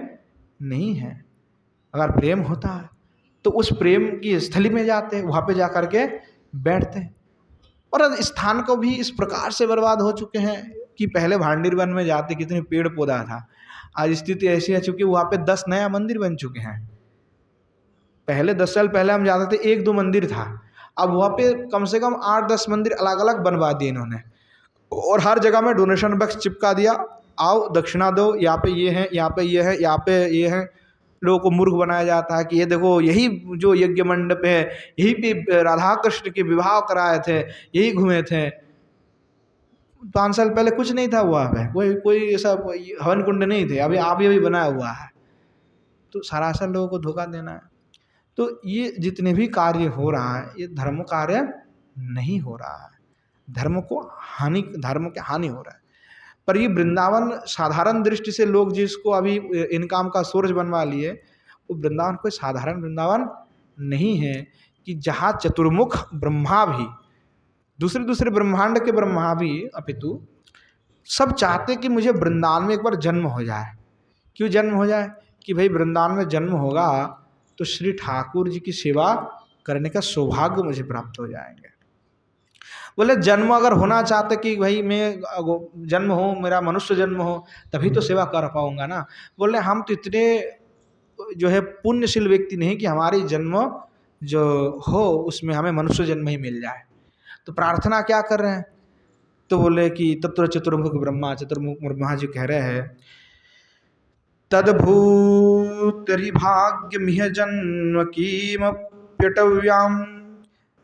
नहीं है। अगर प्रेम होता है तो उस प्रेम की स्थली में जाते, वहाँ पे जा कर के बैठते। और स्थान को भी इस प्रकार से बर्बाद हो चुके हैं कि पहले भांडीर वन में जाते कितने पेड़ पौधा था, आज स्थिति ऐसी है चूंकि वहाँ पे 10 नया मंदिर बन चुके हैं। पहले 10 साल पहले हम जाते थे 1-2 मंदिर था, अब वहाँ पे कम से कम 8-10 मंदिर अलग अलग बनवा दिए इन्होंने, और हर जगह में डोनेशन बॉक्स चिपका दिया, आओ दक्षिणा दो, यहाँ पे ये है, यहाँ पे ये है, यहाँ पे ये है। लोगों को मूर्ख बनाया जाता है कि ये देखो यही जो यज्ञ मंडप है, यही पे राधा कृष्ण के विवाह कराए थे, यही घूमे थे। 5 साल पहले कुछ नहीं था वहाँ पे, कोई ऐसा हवन कुंड नहीं थे, अभी आप ये भी बनाया हुआ है। तो सरासर लोगों को धोखा देना है। तो ये जितने भी कार्य हो रहा है, ये धर्म कार्य नहीं हो रहा है, धर्म के हानि हो रहा है। पर ये वृंदावन साधारण दृष्टि से लोग जिसको अभी इनकम का सोर्स बनवा लिए, वो वृंदावन कोई साधारण वृंदावन नहीं है कि जहाँ चतुर्मुख ब्रह्मा भी, दूसरे ब्रह्मांड के ब्रह्मा भी, अपितु सब चाहते कि मुझे वृंदावन में एक बार जन्म हो जाए। क्यों जन्म हो जाए? कि भाई वृंदावन में जन्म होगा तो श्री ठाकुर जी की सेवा करने का सौभाग्य मुझे प्राप्त हो जाएंगे। बोले जन्म अगर होना चाहते कि भाई मैं जन्म हो, मेरा मनुष्य जन्म हो, तभी तो सेवा कर पाऊंगा ना। बोले हम तो इतने जो है पुण्यशील व्यक्ति नहीं कि हमारी जन्म जो हो उसमें हमें मनुष्य जन्म ही मिल जाए। तो प्रार्थना क्या कर रहे हैं? तो बोले कि तत्र चतुर्मुख ब्रह्मा, चतुर्मुख ब्रह्मा जी कह रहे हैं तद्भूतरि भाग्यमिह जन्म कीमप्यटव्याम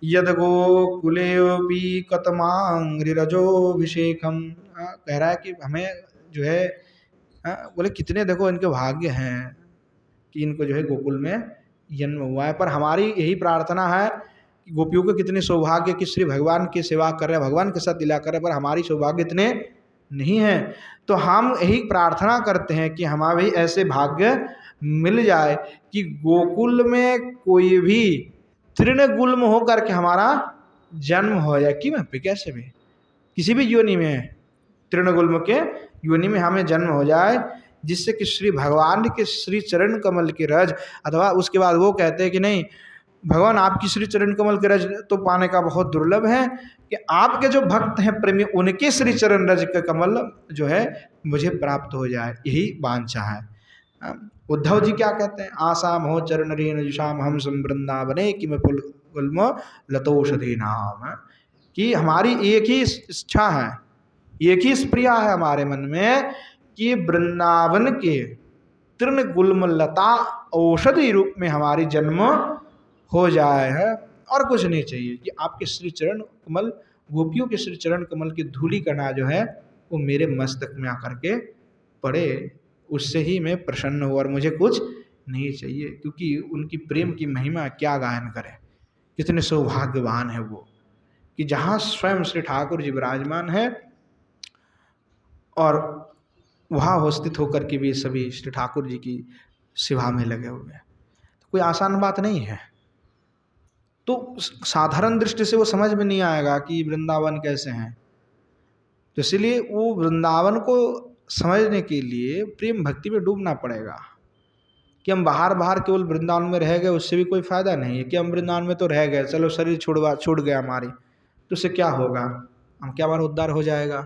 यद गोकुलेऽपि कतमांग्रिरजोभिषेकम। कह रहा है कि हमें जो है बोले कितने देखो इनके भाग्य हैं कि इनको जो है गोकुल में जन्म हुआ है, पर हमारी यही प्रार्थना है कि गोपियों को कितने सौभाग्य कि श्री भगवान की सेवा कर रहे हैं, भगवान के साथ लीला कर रहे हैं, पर हमारी सौभाग्य इतने नहीं है। तो हम यही प्रार्थना करते हैं कि हमारे भी ऐसे भाग्य मिल जाए कि गोकुल में कोई भी तृणगुल्म हो करके हमारा जन्म हो जाए। कि मैं कैसे भी किसी भी योनि में तृणगुल्म के योनि में हमें जन्म हो जाए, जिससे कि श्री भगवान के श्री चरण कमल के रज, अथवा उसके बाद वो कहते हैं कि नहीं भगवान आपकी श्री चरण कमल के रज तो पाने का बहुत दुर्लभ है, कि आपके जो भक्त हैं प्रेमी उनके श्री चरण रज का कमल जो है मुझे प्राप्त हो जाए, यही वांछा है। उद्धव जी क्या कहते हैं? आशा मोह चरण रेण जुषाम हम वृंदावने कि मैं पुल गुल्म लतोषधि नाम। कि हमारी एक ही इच्छा है, एक ही स्प्रिया है हमारे मन में कि वृंदावन के तृण गुल्म लता औषधि रूप में हमारी जन्म हो जाए है, और कुछ नहीं चाहिए। कि आपके श्री चरण कमल, गोपियों के श्री चरण कमल की धूलि कणा जो है वो मेरे मस्तक में आकर के पड़े, उससे ही मैं प्रसन्न हूँ और मुझे कुछ नहीं चाहिए। क्योंकि उनकी प्रेम की महिमा क्या गायन करें, कितने सौभाग्यवान है वो कि जहाँ स्वयं श्री ठाकुर जी विराजमान है और वहाँ उपस्थित होकर के भी सभी श्री ठाकुर जी की सेवा में लगे हुए हैं। तो कोई आसान बात नहीं है। तो साधारण दृष्टि से वो समझ में नहीं आएगा कि वृंदावन कैसे हैं। तो इसलिए वो वृंदावन को समझने के लिए प्रेम भक्ति में डूबना पड़ेगा। कि हम बाहर बाहर केवल वृंदावन में रह गए उससे भी कोई फायदा नहीं है। कि हम वृंदावन में तो रह गए, चलो शरीर छूट गया हमारी, तो उससे क्या होगा? हम क्या हमारा उद्धार हो जाएगा?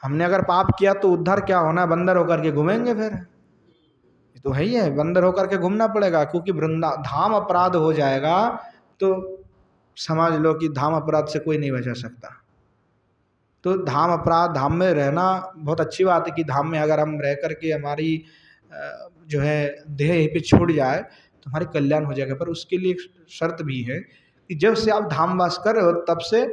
हमने अगर पाप किया तो उद्धार क्या होना? बंदर होकर के घूमेंगे फिर। ये तो है ही है, बंदर होकर के घूमना पड़ेगा। क्योंकि धाम अपराध हो जाएगा तो समझ लो कि धाम अपराध से कोई नहीं बचा सकता। तो धाम अपराध, धाम में रहना बहुत अच्छी बात है कि धाम में अगर हम रह करके हमारी जो है देह यहीं पे छूट जाए तो हमारे कल्याण हो जाएगा। पर उसके लिए एक शर्त भी है कि जब से आप धामवास कर रहे हो तब से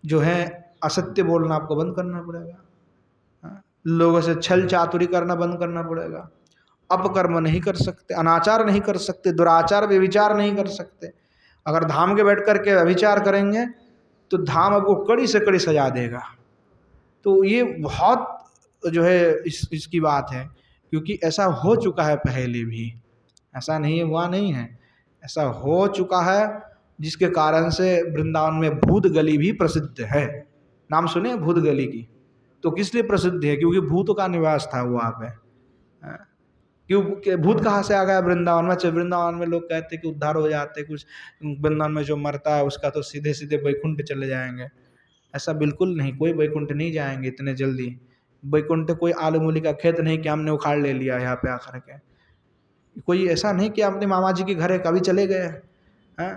जो है असत्य बोलना आपको बंद करना पड़ेगा। लोगों से छल चातुरी करना बंद करना पड़ेगा। अपकर्म नहीं कर सकते, अनाचार नहीं कर सकते, दुराचार व्यभिचार नहीं कर सकते। अगर धाम के बैठ करके व्यभिचार करेंगे तो धाम आपको कड़ी से कड़ी सजा देगा। तो ये बहुत जो है इसकी बात है, क्योंकि ऐसा हो चुका है पहले भी, ऐसा नहीं है हुआ नहीं है, ऐसा हो चुका है। जिसके कारण से वृंदावन में भूत गली भी प्रसिद्ध है। नाम सुने भूत गली की? तो किस लिए प्रसिद्ध है? क्योंकि भूतों का निवास था वहाँ पे। क्यों भूत कहाँ से आ गया वृंदावन में? वृंदावन में लोग कहते कि उद्धार हो जाते, कुछ वृंदावन में जो मरता है उसका तो सीधे सीधे वैकुंठ चले जाएंगे। ऐसा बिल्कुल नहीं, कोई वैकुंठ नहीं जाएंगे इतने जल्दी। वैकुंठ कोई आलू मूली का खेत नहीं कि हमने उखाड़ ले लिया यहाँ पे आकर के। कोई ऐसा नहीं कि अपने मामा जी के घर है कभी चले गए हैं।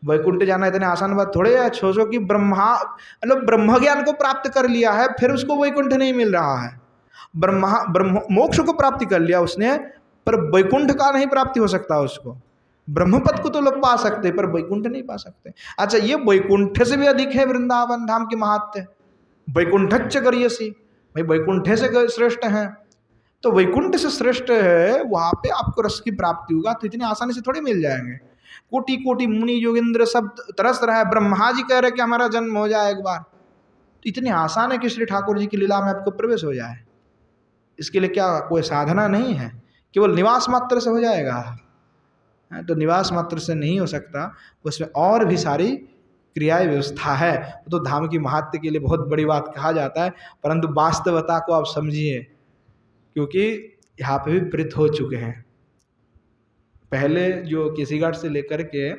वैकुंठ जाना इतने आसान बात थोड़े है। सोचो कि मतलब ब्रह्म ज्ञान को प्राप्त कर लिया है फिर उसको वैकुंठ नहीं मिल रहा है। ब्रह्म मोक्ष को प्राप्ति कर लिया उसने, पर वैकुंठ का नहीं प्राप्ति हो सकता उसको। ब्रह्मपद को तो लोग पा सकते पर वैकुंठ नहीं पा सकते। अच्छा, ये वैकुंठ से भी अधिक है वृंदावन धाम के महात्म्य। वैकुंठच्च गरीयसी, भाई वैकुंठ से श्रेष्ठ है। तो वैकुंठ से श्रेष्ठ है, वहां पे आपको रस की प्राप्ति होगा तो इतनी आसानी से थोड़ी मिल जाएंगे। कोटि कोटि मुनि योगेंद्र सब तरस रहा है, ब्रह्मा जी कह रहे कि हमारा जन्म हो जाए एक बार। तो इतनी आसान है कि श्री ठाकुर जी की लीला में आपको प्रवेश हो जाए। इसके लिए क्या कोई साधना नहीं है, केवल निवास मात्र से हो जाएगा? तो निवास मात्र से नहीं हो सकता, उसमें और भी सारी क्रियाएं व्यवस्था है। तो धाम की महात्म्य के लिए बहुत बड़ी बात कहा जाता है, परंतु वास्तवता को आप समझिए, क्योंकि यहाँ पे भी प्रेत हो चुके हैं। पहले जो केसीघाट से लेकर के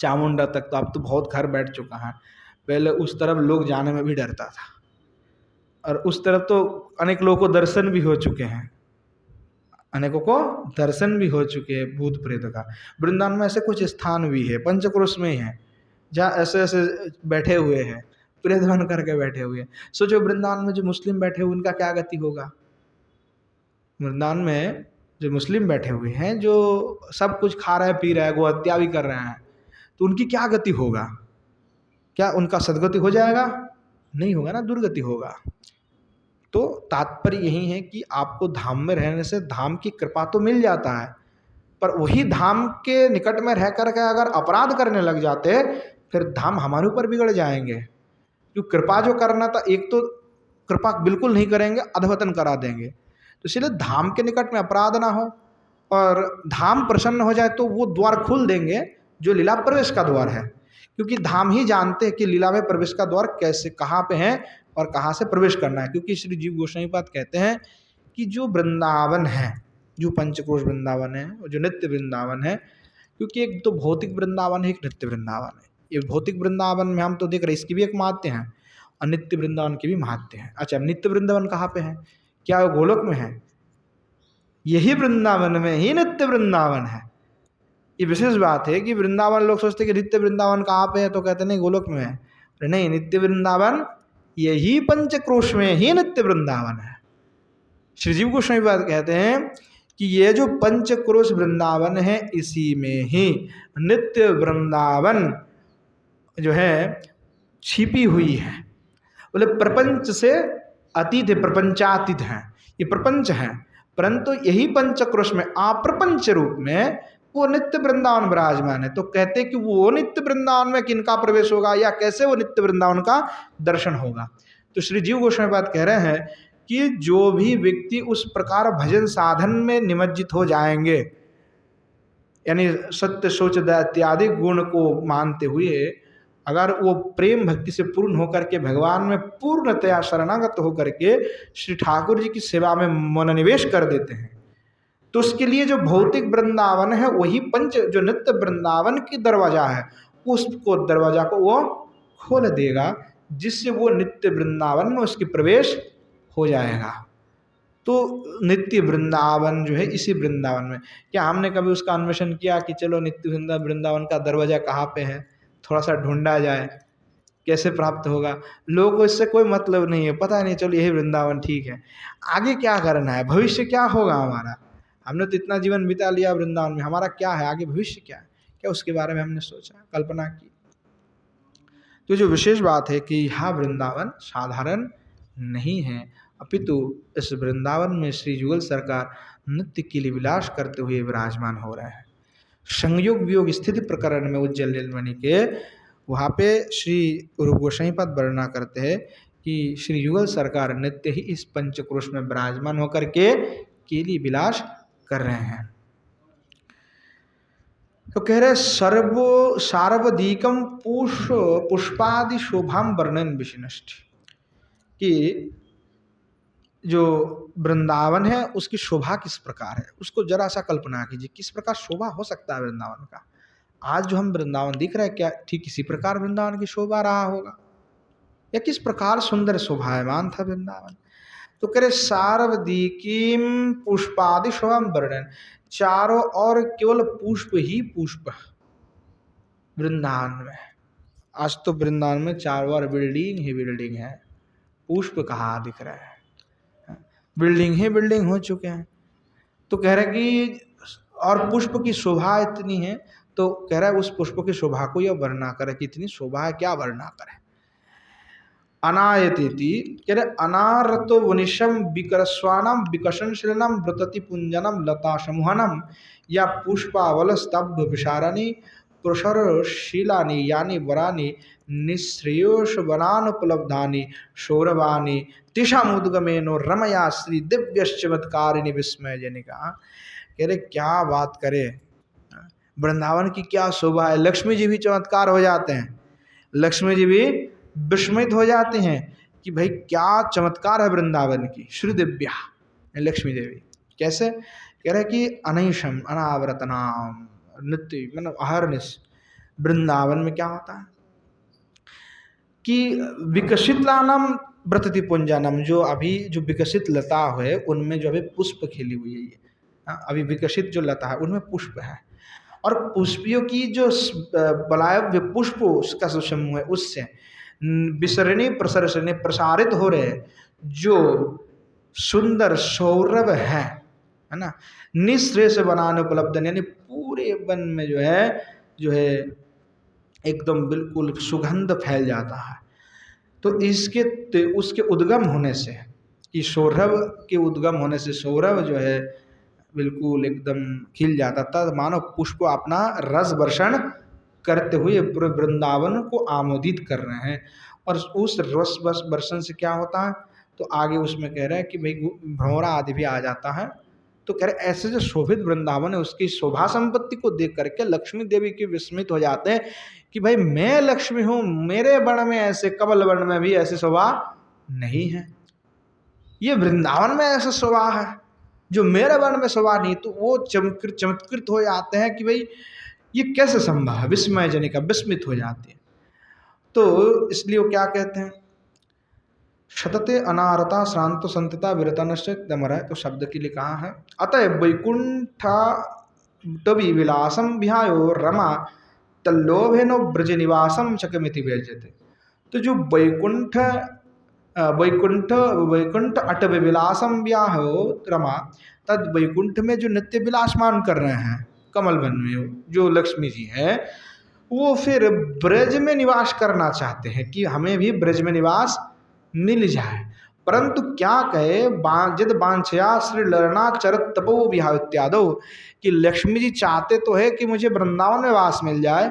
चामुंडा तक तो अब तो बहुत घर बैठ चुका है। पहले उस तरफ लोग जाने में भी डरता था, और उस तरफ तो अनेक लोगों को दर्शन भी हो चुके हैं, अनेकों को दर्शन भी हो चुके हैं भूत प्रेत का। वृंदावन में ऐसे कुछ स्थान भी है, पंचक्रोश में ही है, जहाँ ऐसे ऐसे बैठे हुए हैं, प्रेत बन करके बैठे हुए हैं। सोचो वृंदावन में जो मुस्लिम बैठे हुए उनका क्या गति होगा? वृंदावन में जो मुस्लिम बैठे हुए हैं, जो सब कुछ खा रहे हैं पी रहे हैं, गो हत्या भी कर रहे हैं, तो उनकी क्या गति होगा? क्या उनका सदगति हो जाएगा? नहीं होगा ना, दुर्गति होगा। तो तात्पर्य यही है कि आपको धाम में रहने से धाम की कृपा तो मिल जाता है, पर वही धाम के निकट में रह करके अगर अपराध करने लग जाते फिर धाम हमारे ऊपर बिगड़ जाएंगे। जो कृपा जो करना था, एक तो कृपा बिल्कुल नहीं करेंगे, अधपतन करा देंगे। तो इसलिए धाम के निकट में अपराध ना हो और धाम प्रसन्न हो जाए तो वो द्वार खोल देंगे जो लीला प्रवेश का द्वार है। क्योंकि धाम ही जानते हैं कि लीला में प्रवेश का द्वार कैसे, कहाँ पे है और कहाँ से प्रवेश करना है। क्योंकि श्री जीव गोस्वामी पाद कहते हैं कि जो वृंदावन है, जो पंचक्रोश वृंदावन है, जो नित्य वृंदावन है, क्योंकि एक तो भौतिक वृंदावन है, एक नित्य वृंदावन है। ये भौतिक वृंदावन में हम तो देख रहे हैं इसकी भी एक महत्व है और नित्य वृंदावन की भी महत्व है। अच्छा, नित्य वृंदावन कहाँ पे है? क्या वो गोलोक में है? यही वृंदावन में ही नित्य वृंदावन है। ये विशेष बात है कि वृंदावन लोग सोचते कि नित्य वृंदावन कहाँ पे है, तो कहते नहीं गोलोक में है। अरे नहीं, नित्य वृंदावन यही पंचक्रोश में ही नित्य वृंदावन है। श्री जीव गोस्वामी बात कहते हैं कि ये जो पंचक्रोश वृंदावन है इसी में ही नित्य वृंदावन जो है छिपी हुई है। बोले प्रपंच से अतीत है, प्रपंचातीत है, ये प्रपंच है, परंतु यही पंचक्रोश में अप्रपंच रूप में वो नित्य वृंदावन विराजमान है। तो कहते कि वो नित्य वृंदावन में किनका प्रवेश होगा या कैसे वो नित्य वृंदावन का दर्शन होगा? तो श्री जीव गोस्वामी बात कह रहे हैं कि जो भी व्यक्ति उस प्रकार भजन साधन में निमज्जित हो जाएंगे, यानी सत्य शौच दया इत्यादि गुण को मानते हुए अगर वो प्रेम भक्ति से पूर्ण होकर के भगवान में पूर्णतया शरणागत होकर के श्री ठाकुर जी की सेवा में मनोनिवेश कर देते हैं, तो उसके लिए जो भौतिक वृंदावन है वही पंच जो नित्य वृंदावन की दरवाजा है, उसको दरवाजा को वो खोल देगा, जिससे वो नित्य वृंदावन में उसकी प्रवेश हो जाएगा। तो नित्य वृंदावन जो है इसी वृंदावन में, क्या हमने कभी उसका अन्वेषण किया कि चलो नित्य वृंदावन का दरवाजा कहाँ पे है, थोड़ा सा ढूंढा जाए, कैसे प्राप्त होगा? लोगों को इससे कोई मतलब नहीं है, पता नहीं, चलो यही वृंदावन ठीक है, आगे क्या करना है, भविष्य क्या होगा हमारा, हमने तो इतना जीवन बिता लिया वृंदावन में, हमारा क्या है आगे, भविष्य क्या है, क्या उसके बारे में हमने सोचा, कल्पना की? तो जो विशेष बात है कि यह वृंदावन साधारण नहीं है, अपितु इस वृंदावन में श्री युगल सरकार नित्य कीली विलास करते हुए विराजमान हो रहे हैं। संयोग वियोग स्थिति प्रकरण में उज्जैन लीलमणि के वहाँ पे श्री रूप गोसाई पद वर्णना करते हैं कि श्री युगल सरकार नित्य ही इस पंचक्रोश में विराजमान होकर के कीली विलास कर रहे हैं। तो कह रहे सार्वधिकम पुष्पादि शोभाम वर्णन विशिष्ट, कि जो वृंदावन है उसकी शोभा किस प्रकार है, उसको जरा सा कल्पना कीजिए, किस प्रकार शोभा हो सकता है वृंदावन का। आज जो हम वृंदावन दिख रहे हैं, क्या ठीक इसी प्रकार वृंदावन की शोभा रहा होगा, या किस प्रकार सुंदर शोभायमान था वृंदावन? तो कह रहे सार्वधिकीम पुष्पादि शोभा वर्णन, चारों और केवल पुष्प ही पुष्प वृंदावन में। आज तो वृंदावन में चारों ओर बिल्डिंग ही बिल्डिंग है, पुष्प कहाँ दिख रहे हैं, बिल्डिंग ही बिल्डिंग हो चुके हैं। तो कह रहे कि और पुष्प की शोभा इतनी है, तो कह रहा है उस पुष्प की शोभा को यह वर्णना करे कि इतनी शोभा है, क्या वर्णना करे। अनायति कह रहे अनारतो वनिशम विकरस्वानम विकसनशीलनम व्रतति पुंजनम लता समूहनम या पुष्पावल स्तब्ध विशारानी प्रसरशीलानी यानी वरानी निश्रेयोष वनानुपलब्धानी सौरभानी तिशामुद्गमेनो रमया श्री दिव्य चमत्कारिणी विस्मय जनिका। कह रहे क्या बात करे, वृंदावन की क्या शोभा है। लक्ष्मी जी भी चमत्कार हो जाते हैं, लक्ष्मी जी भी विस्मित हो जाते हैं कि भाई क्या चमत्कार है वृंदावन की। श्री दिव्या लक्ष्मी देवी कैसे, कह रहे कि अनैशम अनावरतनाम नित्य मतलब अहरनिश। वृंदावन में क्या होता है कि विकसित लानम व्रतति पुंजानम, जो अभी जो विकसित लता है उनमें जो अभी पुष्प खिली हुई है, ये अभी विकसित जो लता है उनमें पुष्प है, और पुष्पियों की जो बलाय पुष्प उसका जो समूह है उससे विसरणी प्रसरणी प्रसारित हो रहे जो सुंदर सौरभ है ना, निश्रेय से बनाने उपलब्ध, यानी पूरे वन में जो है एकदम बिल्कुल सुगंध फैल जाता है। तो उसके उद्गम होने से, कि सौरभ के उद्गम होने से सौरभ जो है बिल्कुल एकदम खिल जाता था, मानो पुष्प अपना रस वर्षण करते हुए पूरे वृंदावन को आमोदित कर रहे हैं। और उस रस वर्षण से क्या होता है, तो आगे उसमें कह रहे हैं कि भाई भ्रमरा आदि भी आ जाता है। तो कह रहे ऐसे जो शोभित वृंदावन है उसकी शोभा संपत्ति को देख करके लक्ष्मी देवी की विस्मित हो जाते हैं कि भाई मैं लक्ष्मी हूँ, मेरे वर्ण में ऐसे कमल वर्ण में भी ऐसी शोभा नहीं है, ये वृंदावन में ऐसा शोभा है जो मेरे वर्ण में शोभा नहीं। तो वो चमत्कृत हो जाते हैं कि भाई ये कैसे संभव है, विस्मय जनिका विस्मित हो जाते हैं। तो इसलिए वो क्या कहते हैं, शतते अनारता श्रांत संतता विरता नश्चित दमरा, तो शब्द के लिए कहा है अतः वैकुंठा तवि विलासम विहायो रमा तल्लोभेनो ब्रज निवासम चकमिति व्यजते। तो जो वैकुंठ अटव विलासम व्याहो रमा, तद वैकुंठ में जो नित्य विलासमान कर रहे हैं कमल वन में जो लक्ष्मी जी है, वो फिर ब्रज में निवास करना चाहते हैं कि हमें भी ब्रज में निवास मिल जाए। परंतु क्या कहे जिद बांछया श्री ललना चरत तपो विहार इत्यादो, कि लक्ष्मी जी चाहते तो है कि मुझे वृंदावन में वास मिल जाए,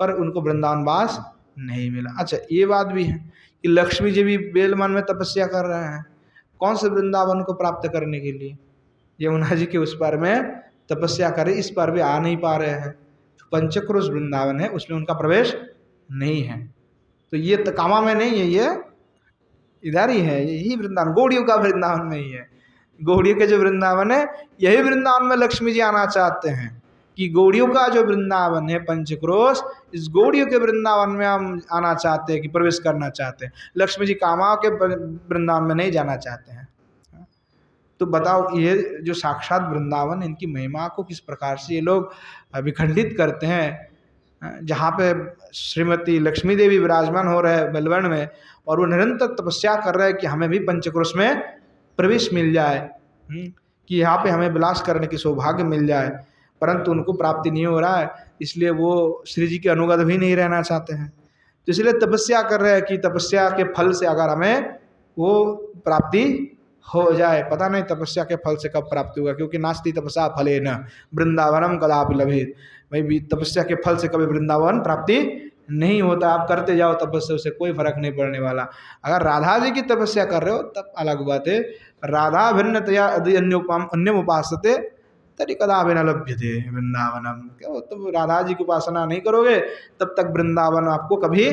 पर उनको वृंदावन वास नहीं मिला। अच्छा ये बात भी है कि लक्ष्मी जी भी बेलमन में तपस्या कर रहे हैं, कौन से वृंदावन को प्राप्त करने के लिए, यमुना जी के उस पार में तपस्या करें, इस पर भी आ नहीं पा रहे हैं। पंचक्रोश वृंदावन है उसमें उनका प्रवेश नहीं है। तो ये कामा में नहीं है, ये इधर ही है, यही वृंदावन गौड़ियों का वृंदावन में ही है। गौड़ियों के जो वृंदावन है यही वृंदावन में लक्ष्मी जी आना चाहते हैं कि गौड़ियों का जो वृंदावन है पंचक्रोश, इस गौड़ियों के वृंदावन में हम आना चाहते हैं कि प्रवेश करना चाहते हैं। लक्ष्मी जी कामाओं के वृंदावन में नहीं जाना चाहते हैं। तो बताओ ये जो साक्षात वृंदावन, इनकी महिमा को किस प्रकार से ये लोग विखंडित करते हैं। जहाँ पे श्रीमती लक्ष्मी देवी विराजमान हो रहे हैं बलवन में, और वो निरंतर तपस्या कर रहे हैं कि हमें भी पंचक्रोश में प्रवेश मिल जाए, कि यहाँ पे हमें विलास करने की सौभाग्य मिल जाए, परंतु उनको प्राप्ति नहीं हो रहा है, इसलिए वो श्री जी के अनुगत भी नहीं रहना चाहते हैं। तो इसलिए तपस्या कर रहे हैं कि तपस्या के फल से अगर हमें वो प्राप्ति हो जाए। पता नहीं तपस्या के फल से कब प्राप्ति होगा, क्योंकि नास्ति तपस्या फले न वृंदावनम कदापि लभेत। भाई तपस्या के फल से कभी वृंदावन प्राप्ति नहीं होता। आप करते जाओ तपस्या, उससे कोई फर्क नहीं पड़ने वाला। अगर राधा जी की तपस्या कर रहे हो तब अलग बात है। राधा भिन्नतया अन्यम उपासते तरी कदापि न लभ्यते वृंदावनम। क्यों? तुम राधा जी की उपासना नहीं करोगे तब तक वृंदावन आपको कभी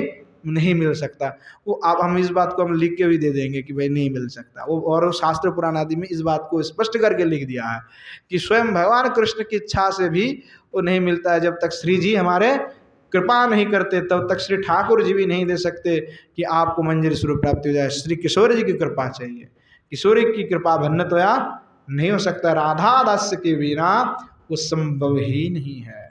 नहीं मिल सकता। वो आप हम इस बात को हम लिख के भी दे देंगे कि भाई नहीं मिल सकता वो, और शास्त्र पुराण आदि में इस बात को स्पष्ट करके लिख दिया है कि स्वयं भगवान कृष्ण की इच्छा से भी वो नहीं मिलता है। जब तक श्री जी हमारे कृपा नहीं करते तब तक श्री ठाकुर जी भी नहीं दे सकते कि आपको मंजरी स्वरूप प्राप्ति हो जाए। श्री किशोर जी की कृपा चाहिए, किशोरी की कृपा भिन्नतया नहीं हो सकता। राधा दास्य के बिना वो संभव ही नहीं है।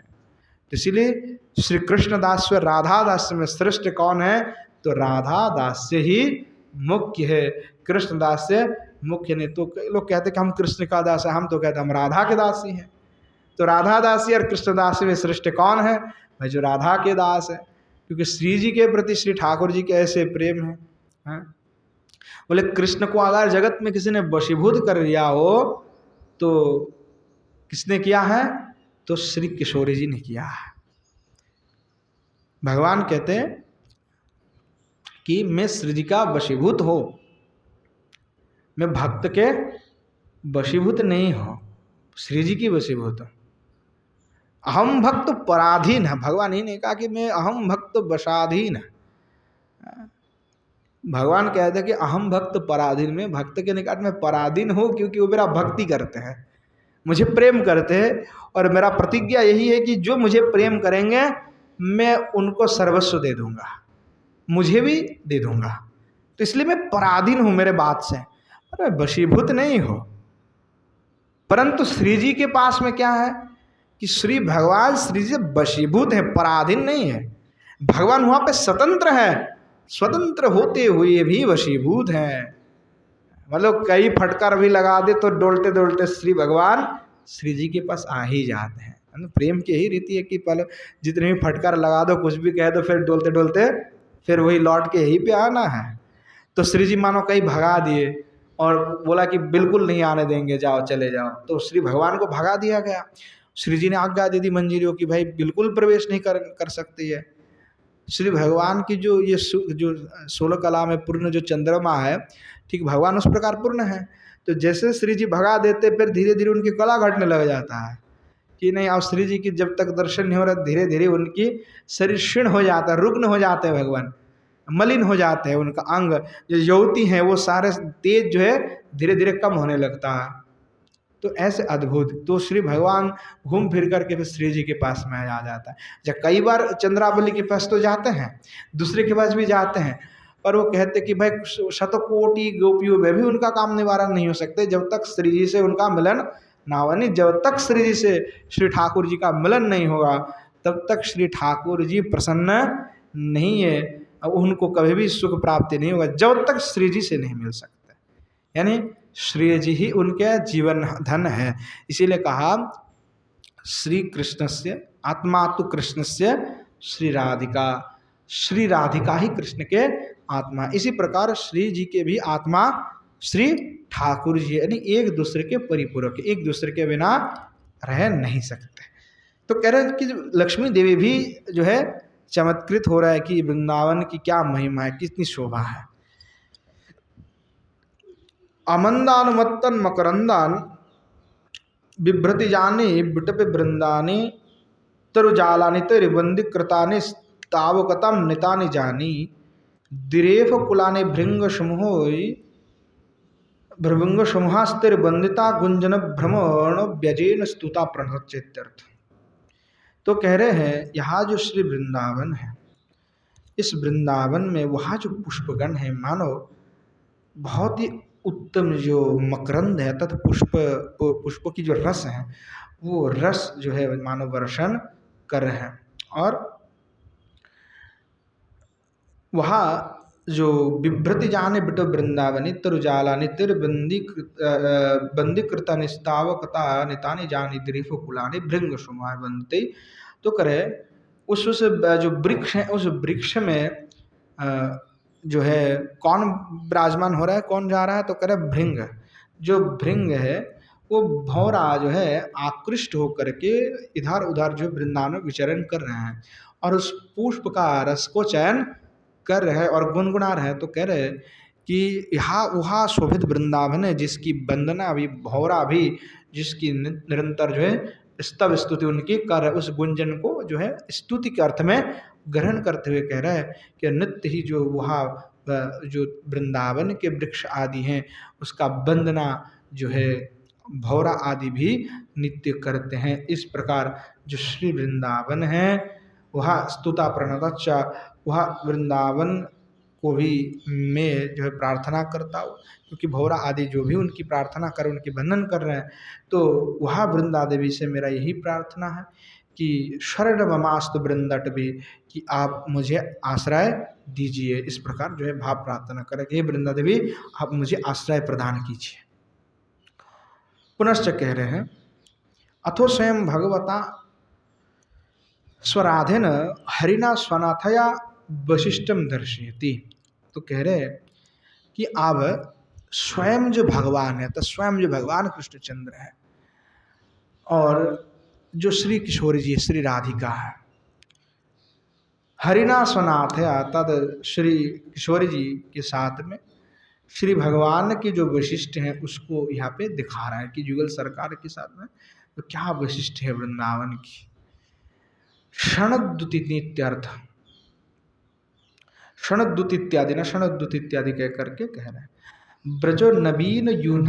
इसीलिए श्री कृष्ण दास व राधा दास में श्रेष्ठ कौन है? तो राधा दास से ही मुख्य है, कृष्ण दास से मुख्य नहीं। तो कई लोग कहते कि हम कृष्ण का दास है, हम तो कहते हम राधा के दास ही हैं। तो राधा दासी और कृष्ण दासी में श्रेष्ठ कौन है? भाई जो राधा के दास है, क्योंकि श्री जी के प्रति श्री ठाकुर जी के ऐसे प्रेम है। बोले कृष्ण को अगर जगत में किसी ने वशीभूत कर लिया हो तो किसने किया है? तो श्री किशोरी जी ने किया है। भगवान कहते हैं कि मैं श्री जी का वशीभूत हो, मैं भक्त के वशीभूत नहीं हो, श्री जी की वशीभूत। अहम भक्त पराधीन है। भगवान ही ने कहा कि मैं अहम भक्त वशाधीन है। भगवान कहते हैं कि अहम भक्त पराधीन, में भक्त के निकट में पराधीन हो, क्योंकि वो मेरा भक्ति करते हैं, मुझे प्रेम करते हैं, और मेरा प्रतिज्ञा यही है कि जो मुझे प्रेम करेंगे मैं उनको सर्वस्व दे दूंगा, मुझे भी दे दूंगा। तो इसलिए मैं पराधीन हूं मेरे बात से, और मैं वशीभूत नहीं हो। परंतु श्री जी के पास में क्या है कि श्री भगवान श्री जी वशीभूत है, पराधीन नहीं है। भगवान वहां पे स्वतंत्र है, स्वतंत्र होते हुए भी वशीभूत हैं। मतलब कई फटकार भी लगा दे तो डोलते डोलते श्री भगवान श्री जी के पास आ ही जाते हैं। प्रेम की यही रीति है कि पहले जितने भी फटकार लगा दो, कुछ भी कह दो, फिर डोलते डोलते फिर वही लौट के यहीं पे आना है। तो श्री जी मानो कहीं भगा दिए और बोला कि बिल्कुल नहीं आने देंगे, जाओ चले जाओ। तो श्री भगवान को भगा दिया गया। श्री जी ने आज्ञा दे दी मंजीरियों की, भाई बिल्कुल प्रवेश नहीं कर सकती है। श्री भगवान की जो ये जो 16 कला में पूर्ण जो चंद्रमा है, ठीक भगवान उस प्रकार पूर्ण है। तो जैसे श्री जी भगा देते फिर धीरे धीरे उनकी कला घटने लग जाता है कि नहीं, अब श्री जी की जब तक दर्शन नहीं हो रहा धीरे धीरे उनकी शरीर क्षीण हो जाता है, रुग्ण हो जाते हैं, भगवान मलिन हो जाते हैं। उनका अंग जो युवती हैं वो सारे तेज जो है धीरे धीरे कम होने लगता है। तो ऐसे अद्भुत, तो श्री भगवान घूम फिर करके फिर श्री जी के पास में आ जाता है। जब कई बार चंद्रावली के पास तो जाते हैं, दूसरे के पास भी जाते हैं, पर वो कहते कि भाई शतकोटि गोपियों में भी उनका काम निवारण नहीं हो सकते जब तक श्री जी से उनका मिलन ना हो। नहीं, जब तक श्री जी से श्री ठाकुर जी का मिलन नहीं होगा तब तक श्री ठाकुर जी प्रसन्न नहीं है, उनको कभी भी सुख प्राप्ति नहीं होगा जब तक श्री जी से नहीं मिल सकते। यानी श्री जी ही उनके जीवन धन है। इसीलिए कहा श्री कृष्णस्य आत्मा तो कृष्णस्य श्री राधिका, श्री राधिका ही कृष्ण के आत्मा। इसी प्रकार श्री जी के भी आत्मा श्री ठाकुर जी, यानी एक दूसरे के परिपूरक, एक दूसरे के बिना रह नहीं सकते। तो कह रहे कि लक्ष्मी देवी भी जो है चमत्कृत हो रहा है कि वृंदावन की क्या महिमा है, कितनी शोभा है। अमंदानुमत्तन मकरंदान बिभ्रति जानी बिटप वृंदानी तरुजालानि तरिबंदी कृतानि तावकतम नितानि जानी दिरेफ कुलानि भृंग समूहोई भृंग समूहास्तिर बंदिता गुंजन भ्रमण व्यजेन स्तुता प्रणचेत्यर्थ। तो कह रहे हैं यहाँ जो श्री वृंदावन है, इस वृंदावन में वहाँ जो पुष्पगण है मानो बहुत ही उत्तम जो मकरंद है तथा पुष्प की जो रस है वो रस जो है मानो वर्षण कर रहे हैं। और वहाँ जो बिभ्रति जाने बिटो वृंदावनी तरुजाला नितिर बंदी कृता निस्तावकता नितानी जानी द्रीफ कुलानी भृंग सुमार बंदते। तो करे उस जो वृक्ष है उस वृक्ष में जो है कौन विराजमान हो रहा है, कौन जा रहा है, तो करे भृंग। जो भृंग है वो भौरा जो है आकृष्ट होकर के इधर उधर जो वृंदावन में विचरण कर रहे हैं और उस पुष्प का रस को चयन कर रहे हैं और गुनगुना रहे हैं। तो कह रहे कि यहाँ वहाँ शोभित वृंदावन है जिसकी वंदना भी भौरा भी जिसकी निरंतर जो है स्तव स्तुति उनकी कर रहे, उस गुंजन को जो है स्तुति के अर्थ में ग्रहण करते हुए कह रहा है कि नित्य ही जो वहाँ जो वृंदावन के वृक्ष आदि हैं उसका वंदना जो है भौरा आदि भी नित्य करते हैं। इस प्रकार जो श्री वृंदावन है वहाँ स्तुता प्रणतच्चा, वह वृंदावन को भी मैं जो है प्रार्थना करता हूँ क्योंकि भौरा आदि जो भी उनकी प्रार्थना कर उनकी वंदन कर रहे हैं। तो वह वृंदा देवी से मेरा यही प्रार्थना है कि शरण ममास्तु वृंदट भी कि आप मुझे आश्रय दीजिए। इस प्रकार जो है भाव प्रार्थना करें कि हे वृंदा देवी आप मुझे आश्रय प्रदान कीजिए। पुनश्च कह रहे हैं अथो स्वयं भगवता स्वराधेन हरिना स्वनाथया वशिष्ठम दर्शयति। तो कह रहे हैं कि अब स्वयं जो भगवान है तो स्वयं जो भगवान कृष्णचंद्र है और जो श्री किशोरी जी श्री राधिका है हरिना स्वनाथया तद श्री किशोरी जी के साथ में श्री भगवान की जो वैशिष्ट है उसको यहाँ पे दिखा रहा है कि जुगल सरकार के साथ में तो क्या वैशिष्ट है वृंदावन की। क्षणद्युति नित्यर्थ क्षणद्युत इत्यादि न क्षणद्युत इत्यादि कह करके कह रहे हैं ब्रजो नवीन यून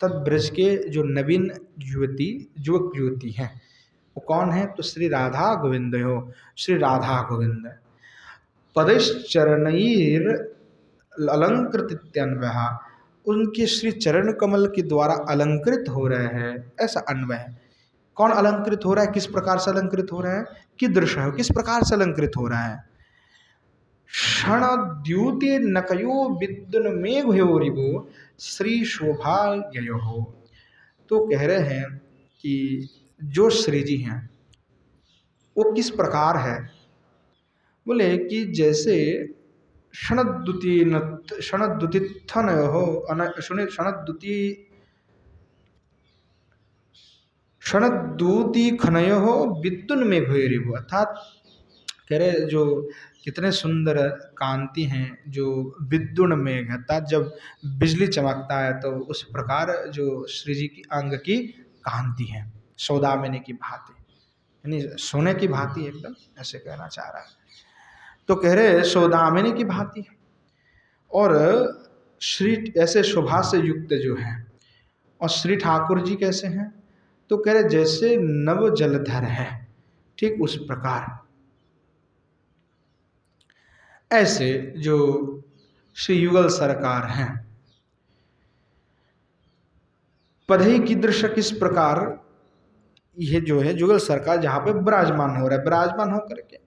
तद ब्रज के जो नवीन युवक युवती हैं वो कौन है, तो श्री राधा गोविंद हो। श्री राधा गोविंद पदश्चरणैर अलंकृत इत्यन्वय उनके श्री चरण कमल के द्वारा अलंकृत हो रहे हैं ऐसा अन्वय है। कौन अलंकृत हो रहा है, किस प्रकार से अलंकृत हो रहा है, कीदृश है, किस प्रकार से अलंकृत हो रहा है। क्षण द्यूते नकयो विद्युन मेघयोरिवो श्री शोभायो हो। तो कह रहे हैं कि जो श्री जी हैं वो किस प्रकार है, बोले कि जैसे क्षणद्युतिथन हो क्षणद्युति खनय हो विद्युन में भैरिव। अर्थात कह रहे जो कितने सुंदर कांति हैं जो विद्युन मेघ अर्थात जब बिजली चमकता है तो उस प्रकार जो श्री जी की अंग की कांति है सौदामिनी की भांति यानी सोने की भांति एकदम ऐसे कहना चाह रहा है। तो कह रहे सौदामिनी की भांति और श्री ऐसे शोभा से युक्त जो है। और श्री ठाकुर जी कैसे हैं, तो कह रहे जैसे नव जलधर है ठीक उस प्रकार ऐसे जो श्री युगल सरकार हैं। पदही की दृश्य किस प्रकार यह जो है जुगल सरकार जहाँ पे विराजमान हो रहा है, विराजमान होकर के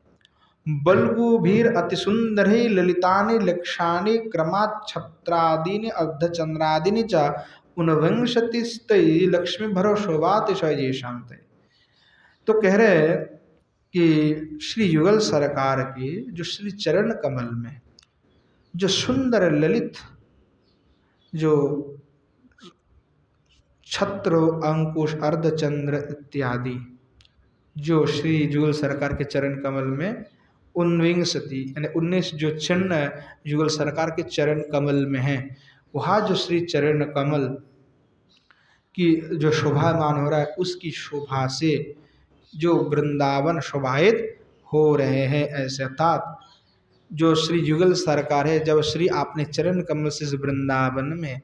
बलगुभीर अति सुंदर ही ललितानि लक्षानि क्रमात् छत्रादीनि अर्धचंद्रादीनि च उनविंशतिस्तई लक्ष्मी भरो शोभातिशय शांत। तो कह रहे कि श्री युगल सरकार की जो श्री चरण कमल में जो सुंदर ललित जो छत्र अंकुश अर्धचंद्र इत्यादि जो श्री युगल सरकार के चरण कमल में उनविंशति यानी 19 जो चिन्ह युगल सरकार के चरण कमल में है वहाँ जो श्री चरण कमल की जो शोभायमान हो रहा है उसकी शोभा से जो वृंदावन शोभायित हो रहे हैं। ऐसे अर्थात जो श्री युगल सरकार है, जब श्री आपने चरण कमल से इस वृंदावन में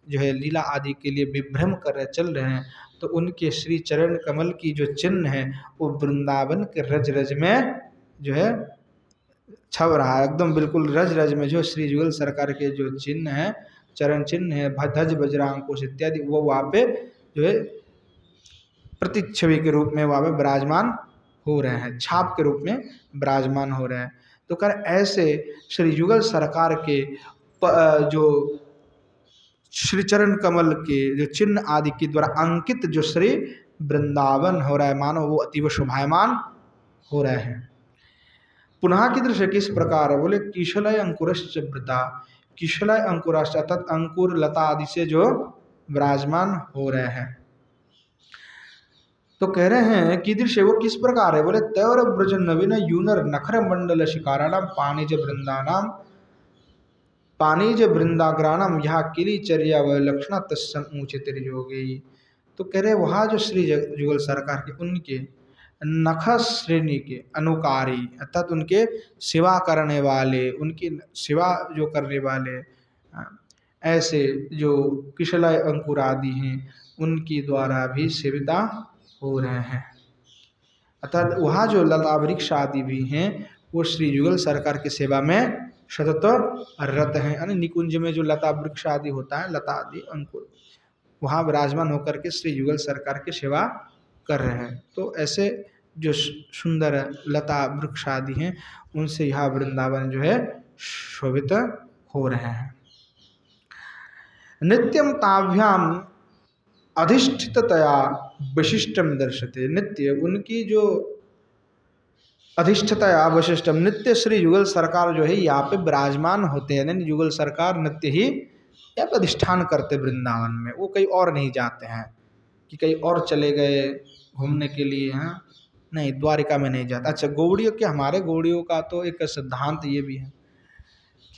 जो है लीला आदि के लिए विभ्रम कर रहे चल रहे हैं, तो उनके श्री चरण कमल की जो चिन्ह है वो वृंदावन के रज रज में जो है छप रहा है। एकदम बिल्कुल रज रज में जो श्री युगल सरकार के जो चिन्ह है, चरण चिन्ह है, ध्वज वज्रांकुश इत्यादि, वो वहाँ पे जो है प्रतिच्छवि के रूप में वहाँ पे विराजमान हो रहे हैं, छाप के रूप में विराजमान हो रहे हैं। तो कर ऐसे श्री युगल सरकार के जो श्री चरण कमल के जो चिन्ह आदि के द्वारा अंकित जो श्री वृंदावन हो रहा है, मानो वो अतीव शोभायमान हो रहे हैं। पुनः की दृश्य किस प्रकार है, बोले किशलय अंकुरश्च वृता, किशलय अंकुरश्च अर्थात अंकुर लता आदि से जो विराजमान हो रहे हैं। तो कह रहे हैं कि दृश्य वो किस प्रकार है, बोले तैवर ब्रज नवीन यूनर नखर मंडल शिकाराणाम पाणिज वृंदानाम पाणिज वृंदाग्राणम यहाँ किली चर्या व लक्षणा तत्सम ऊंचे त्रियोगी। तो कह रहे वहाँ जो श्री जुगल सरकार के उनके नख श्रेणी के अनुकारी अर्थात उनके सेवा करने वाले, उनकी सेवा जो करने वाले ऐसे जो किशलय अंकुर आदि हैं उनकी द्वारा भी सेविता हो रहे हैं। अर्थात वहाँ जो लता वृक्ष आदि भी हैं वो श्री युगल सरकार की सेवा में सतत रत हैं। यानी निकुंज में जो लता वृक्ष आदि होता है, लता आदि अंकुर, वहाँ विराजमान होकर के श्री युगल सरकार की सेवा कर रहे हैं। तो ऐसे जो सुंदर लता वृक्ष आदि हैं उनसे यह वृंदावन जो है शोभित हो रहे हैं। नित्यम ताभ्याम अधिष्ठिततया विशिष्टम दर्शते, नित्य उनकी जो अधिष्ठतया विशिष्टम, नित्य श्री युगल सरकार जो है यहाँ पे विराजमान होते हैं। यानी युगल सरकार नित्य ही यहाँ पे अधिष्ठान करते वृंदावन में, वो कहीं और नहीं जाते हैं कि कहीं और चले गए घूमने के लिए, हैं नहीं, द्वारिका में नहीं जाता। अच्छा, गौड़ियों के, हमारे गौड़ियों का तो एक सिद्धांत ये भी है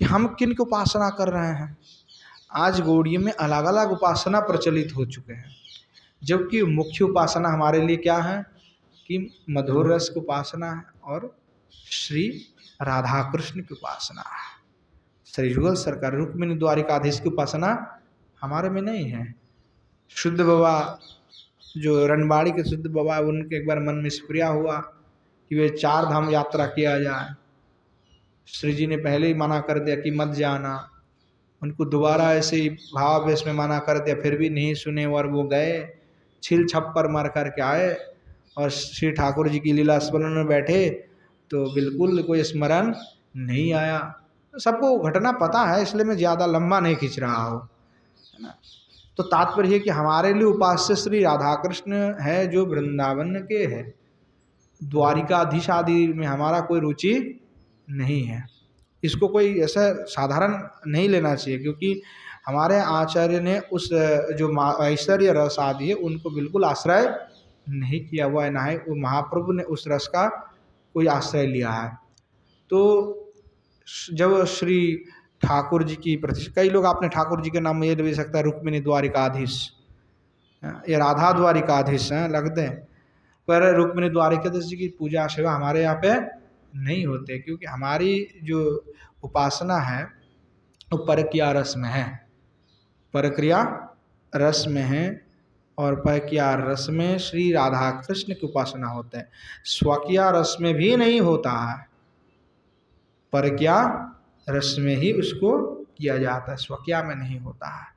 कि हम किन की उपासना कर रहे हैं। आज गौड़ियों में अलग अलग उपासना प्रचलित हो चुके हैं, जबकि मुख्य उपासना हमारे लिए क्या है कि मधुर रस की उपासना है और श्री राधा कृष्ण की उपासना है। श्री युगल सरकार रुक्मिणी द्वारिकाधीश की उपासना हमारे में नहीं है। शुद्ध बाबा जो रणबाड़ी के शुद्ध बाबा, उनके एक बार मन में स्प्रिया हुआ कि वे 4 धाम यात्रा किया जाए। श्री जी ने पहले ही मना कर दिया कि मत जाना, उनको दोबारा ऐसे ही भावावेश में मना कर दिया, फिर भी नहीं सुने और वो गए, छिल छप्पर मार करके आए और श्री ठाकुर जी की लीला स्मरण में बैठे तो बिल्कुल कोई स्मरण नहीं आया। सबको घटना पता है, इसलिए मैं ज़्यादा लंबा नहीं खींच रहा हूँ, है ना। तो तात्पर्य है कि हमारे लिए उपास्य श्री राधा कृष्ण है जो वृंदावन के है, द्वारिकाधीश आदि में हमारा कोई रुचि नहीं है। इसको कोई ऐसा साधारण नहीं लेना चाहिए, क्योंकि हमारे आचार्य ने उस जो ऐश्वर्य रस आदि है उनको बिल्कुल आश्रय नहीं किया हुआ है, ना ही वो महाप्रभु ने उस रस का कोई आश्रय लिया है। तो जब श्री ठाकुर जी की कई लोग आपने ठाकुर जी के नाम में ये ले सकता है रुक्मिणी द्वारिकाधीश, ये राधा द्वारिकाधीश हैं लगते हैं, पर रुक्मिणी द्वारिकाधीश जी की पूजा सेवा हमारे यहाँ पे नहीं होते, क्योंकि हमारी जो उपासना है वो परक्रिया रस में है, परक्रिया रस में है। और परक्रिया रस में श्री राधा कृष्ण की उपासना होता है, स्वकीय रस में भी नहीं होता है, परक्रिया रस में ही उसको किया जाता है, स्वकीय में नहीं होता है।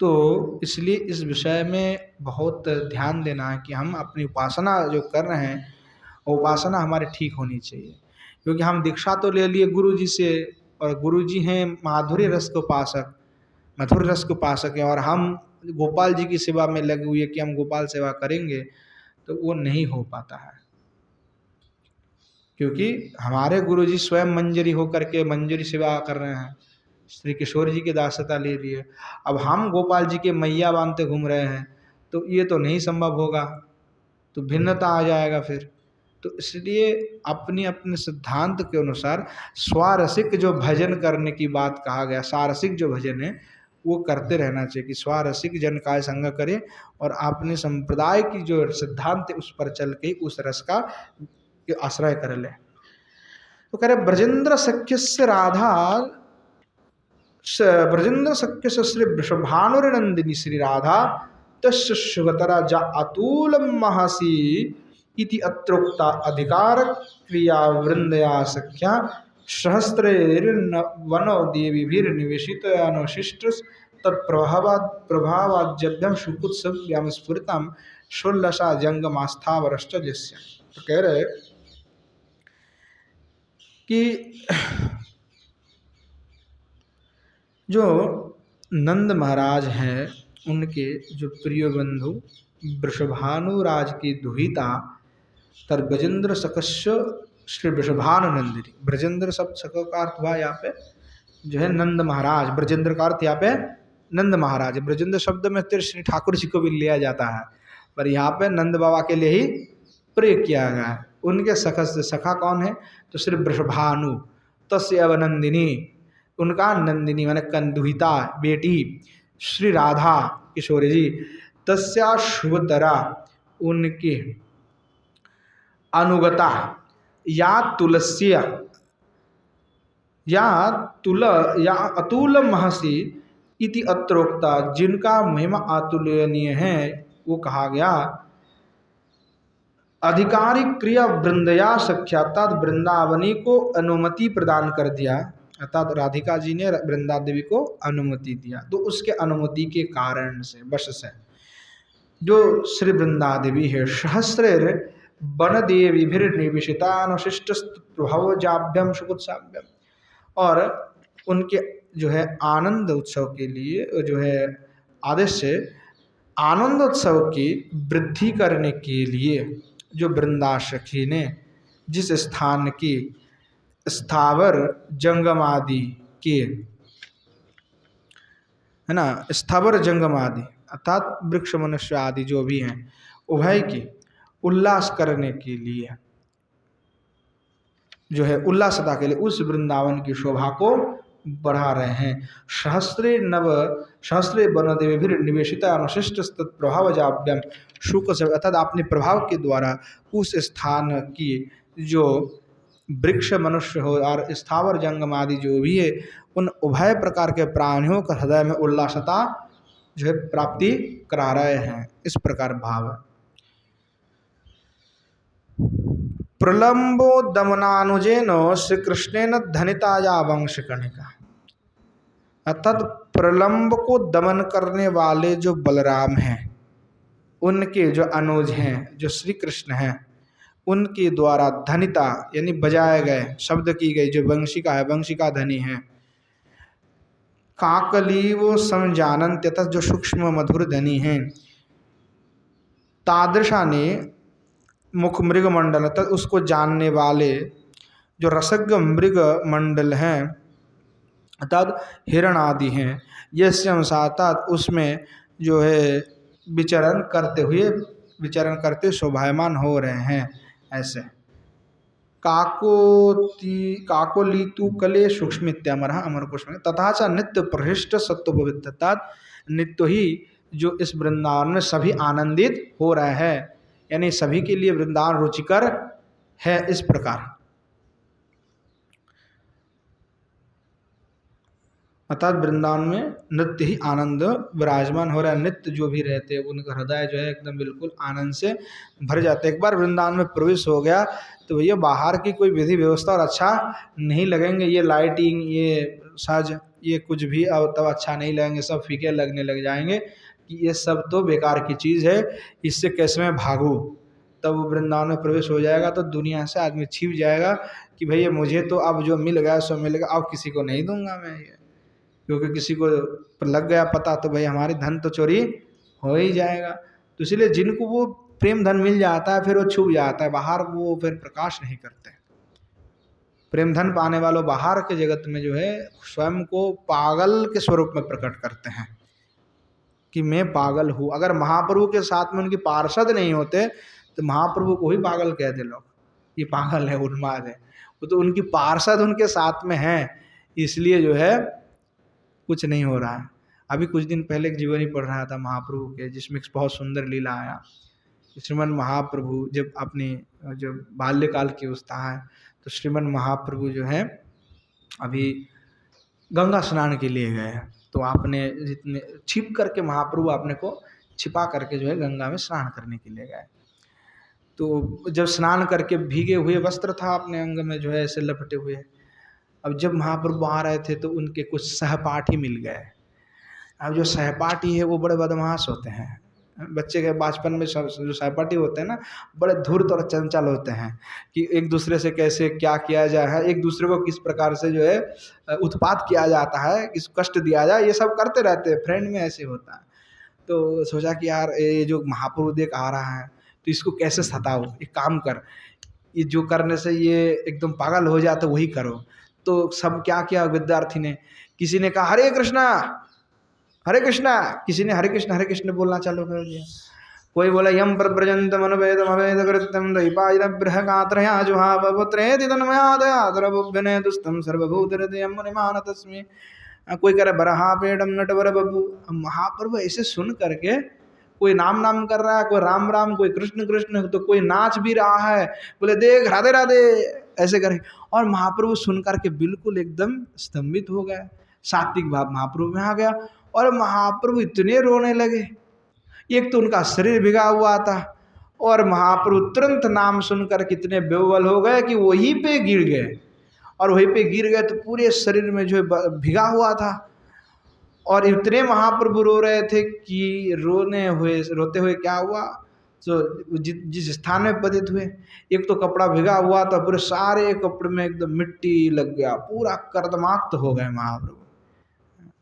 तो इसलिए इस विषय में बहुत ध्यान देना है कि हम अपनी उपासना जो कर रहे हैं वो उपासना हमारी ठीक होनी चाहिए। क्योंकि हम दीक्षा तो ले लिए गुरु जी से, और गुरु जी हैं माधुर्य रस के उपासक, मधुर रस के उपासक हैं, और हम गोपाल जी की सेवा में लगे हुए कि हम गोपाल सेवा करेंगे, तो वो नहीं हो पाता है। क्योंकि हमारे गुरु जी स्वयं मंजरी होकर के मंजरी सेवा कर रहे हैं, श्री किशोर जी की दासता ले लिए, अब हम गोपाल जी के मैया बांधते घूम रहे हैं, तो ये तो नहीं संभव होगा, तो भिन्नता आ जाएगा फिर। तो इसलिए अपनी अपने सिद्धांत के अनुसार स्वारसिक जो भजन करने की बात कहा गया, सारसिक जो भजन है वो करते रहना चाहिए कि स्वारसिक जन काय संग करे, और आपने संप्रदाय की जो सिद्धांत है उस पर चल के उस रस का आश्रय कर ले। तो कह रहे ब्रजेंद्र सख्य से राधा, ब्रजेंद्र सख्य से श्री वृषभानुरनंदिनी श्री राधा तस्य शुभतरा जा अतुल महसी इति अत्रोक्ता अधिकार क्रिया वृंदया सख्या सहस्रेर्वनो देवीभिर्निवेशित अनुशिष्ट तत्प्रभावाज्यभ्यम शुकुत्सव्याम स्फुरितम षोल्लशा जंगमास्थावरश्च जस्य। तो कह रहे कि जो नंद महाराज हैं उनके जो प्रिय बंधु वृषभानुराज की दुहिता तर ब्रजेंद्र सकस्य श्री वृषभानुनंदिनी, ब्रजेंद्र शब्द सक का अर्थ हुआ यहाँ पे जो है नंद महाराज, ब्रजेंद्र का अर्थ यहाँ पे नंद महाराज। ब्रजेंद्र शब्द में तेरे श्री ठाकुर जी को भी लिया जाता है, पर यहाँ पे नंद बाबा के लिए ही प्रयोग किया गया है। उनके सखा कौन है? तो श्री वृषभानु तस्य अवनंदिनी, उनका नंदिनी माने कंदुहिता बेटी श्री राधा किशोरी जी, तस्या शुभतरा उनके अनुगता या तुलस्य या अतुल महसी इति अत्रोक्ता, जिनका महिमा अतुलनीय है वो कहा गया। अधिकारिक क्रिया वृंदया सख्याता, वृंदावनी को अनुमति प्रदान कर दिया, अर्थात राधिका जी ने वृंदा देवी को अनुमति दिया। तो उसके अनुमति के कारण से वश से जो श्री वृंदा देवी है सहस्रेर वन देवीभिर्निवेशितानुशिष्ट प्रभवजाभ्यम शुकुत्साभ्यम, और उनके जो है आनंद उत्सव के लिए जो है आदेश से आनंद उत्सव की वृद्धि करने के लिए जो वृंदा सखी ने जिस स्थान की स्थावर जंगम आदि के है ना, स्थावर जंगम आदि अर्थात वृक्ष मनुष्य आदि जो भी हैं उभय की उल्लास करने के लिए जो है उल्लासता के लिए उस वृंदावन की शोभा को बढ़ा रहे हैं। सहस्रे वन देवी निवेशिता अनुशिष्ट प्रभाव जाभ्यम शुक से, अर्थात अपने प्रभाव के द्वारा उस स्थान की जो वृक्ष मनुष्य हो और स्थावर जंगम आदि जो भी है उन उभय प्रकार के प्राणियों का हृदय में उल्लासता जो है प्राप्ति करा रहे हैं। इस प्रकार भाव है। प्रलंबो दमनानुजेन श्री कृष्णेन धनिताया वंश कणिका, अर्थात प्रलंब को दमन करने वाले जो बलराम हैं उनके जो अनुज हैं जो श्री कृष्ण हैं उनके द्वारा धनिता यानी बजाए गए शब्द की गई जो वंशिका है, वंशिका धनी है। काकली वो समझानन तथा जो सूक्ष्म मधुर धनी हैं, तादृशा ने मुख मृग मंडल तथा उसको जानने वाले जो रसज्ञ मृग मंडल हैं अर्थात हिरण आदि हैं, ये संसातात उसमें जो है विचरण करते शोभायमान हो रहे हैं। ऐसे काकोलीतु कले सूक्ष्मित्यमर अमर कुश में तथा च नित्य प्रहिष्ट सत्ववित्तात, नित्य ही जो इस वृंदावन में सभी आनंदित हो रहे हैं, यानी सभी के लिए वृंदावन रुचिकर है। इस प्रकार अर्थात वृंदावन में नित्य ही आनंद विराजमान हो रहा है। नित्य जो भी रहते हैं उनका हृदय जो है एकदम बिल्कुल आनंद से भर जाता है। एक बार वृंदावन में प्रवेश हो गया तो भैया बाहर की कोई विधि व्यवस्था और अच्छा नहीं लगेंगे, ये लाइटिंग ये साज ये कुछ भी अब तब अच्छा नहीं लगेंगे, सब फीके लगने लग जाएंगे कि ये सब तो बेकार की चीज़ है, इससे कैसे मैं भागूँ। तब वृंदावन में प्रवेश हो जाएगा तो दुनिया से आदमी छिप जाएगा कि भैया मुझे तो अब जो मिल गया सो मिलेगा, अब किसी को नहीं दूंगा मैं ये, क्योंकि किसी को लग गया पता तो भाई हमारी धन तो चोरी हो ही जाएगा। तो इसलिए जिनको वो प्रेम धन मिल जाता है फिर वो छुप जाता है, बाहर वो फिर प्रकाश नहीं करते। प्रेम धन पाने वालों बाहर के जगत में जो है स्वयं को पागल के स्वरूप में प्रकट करते हैं कि मैं पागल हूँ। अगर महाप्रभु के साथ में उनके पार्षद नहीं होते तो महाप्रभु को ही पागल कहते लोग, ये पागल है उन्माद है। वो तो उनकी पार्षद उनके साथ में हैं इसलिए जो है कुछ नहीं हो रहा है। अभी कुछ दिन पहले एक जीवनी पढ़ रहा था महाप्रभु के, जिसमें एक बहुत सुंदर लीला आया। श्रीमन महाप्रभु जब अपने जब बाल्यकाल की अवस्था है, तो श्रीमन महाप्रभु जो है अभी गंगा स्नान के लिए गए। तो आपने जितने छिप करके महाप्रभु अपने को छिपा करके जो है गंगा में स्नान करने के लिए गए। तो जब स्नान करके भीगे हुए वस्त्र था अपने अंग में जो है ऐसे लपटे हुए, अब जब महाप्रभु आ रहे थे तो उनके कुछ सहपाठी मिल गए। अब जो सहपाठी है वो बड़े बदमाश होते हैं। बच्चे के बचपन में जो सहपाठी होते हैं ना, बड़े धूर्त और चंचल होते हैं कि एक दूसरे से कैसे क्या किया जाए है, एक दूसरे को किस प्रकार से जो है उत्पात किया जाता है, किस कष्ट दिया जाए, ये सब करते रहते हैं। फ्रेंड में ऐसे होता है। तो सोचा कि यार ये जो महाप्रभु देख आ रहा है तो इसको कैसे सताओ, एक काम कर, ये जो करने से ये एकदम पागल हो जाता वही करो। तो सब क्या किया विद्यार्थी ने, किसी ने कहा हरे कृष्णा हरे कृष्णा, किसी ने हरे कृष्ण बोलना चालू कर दिया। कोई बोला यम प्रव्रजंत मनवेदम अवेद कृत्यम दैपायन बृहकात्रया जुहावपुत्रेति तन्मया दया द्रवुभ्यने दुस्तम सर्वभूत हृदयम मुनिमान तस्मै। कोई करे बरहा पेड़म नटवर बबू। महाप्रभु ऐसे सुन करके कोई नाम कर रहा है, कोई राम राम, कोई कृष्ण कृष्ण, तो कोई नाच भी रहा है, बोले देख राधे राधे ऐसे करे। और महाप्रभु सुन करके बिल्कुल एकदम स्तंभित हो गए, सात्विक भाव महाप्रभु में आ गया। और महाप्रभु इतने रोने लगे, एक तो उनका शरीर भिगा हुआ था, और महाप्रभु तुरंत नाम सुनकर कितने बेवल हो गए कि वहीं पे गिर गए। और वहीं पे गिर गए तो पूरे शरीर में जो है भिगा हुआ था। और इतने महाप्रभु रो रहे थे कि रोते हुए क्या हुआ, तो जिस स्थान में पतित हुए, एक तो कपड़ा भिगा हुआ था, पूरे सारे कपड़े में एकदम मिट्टी लग गया, पूरा कर्दमाक्त हो गए महाप्रभु,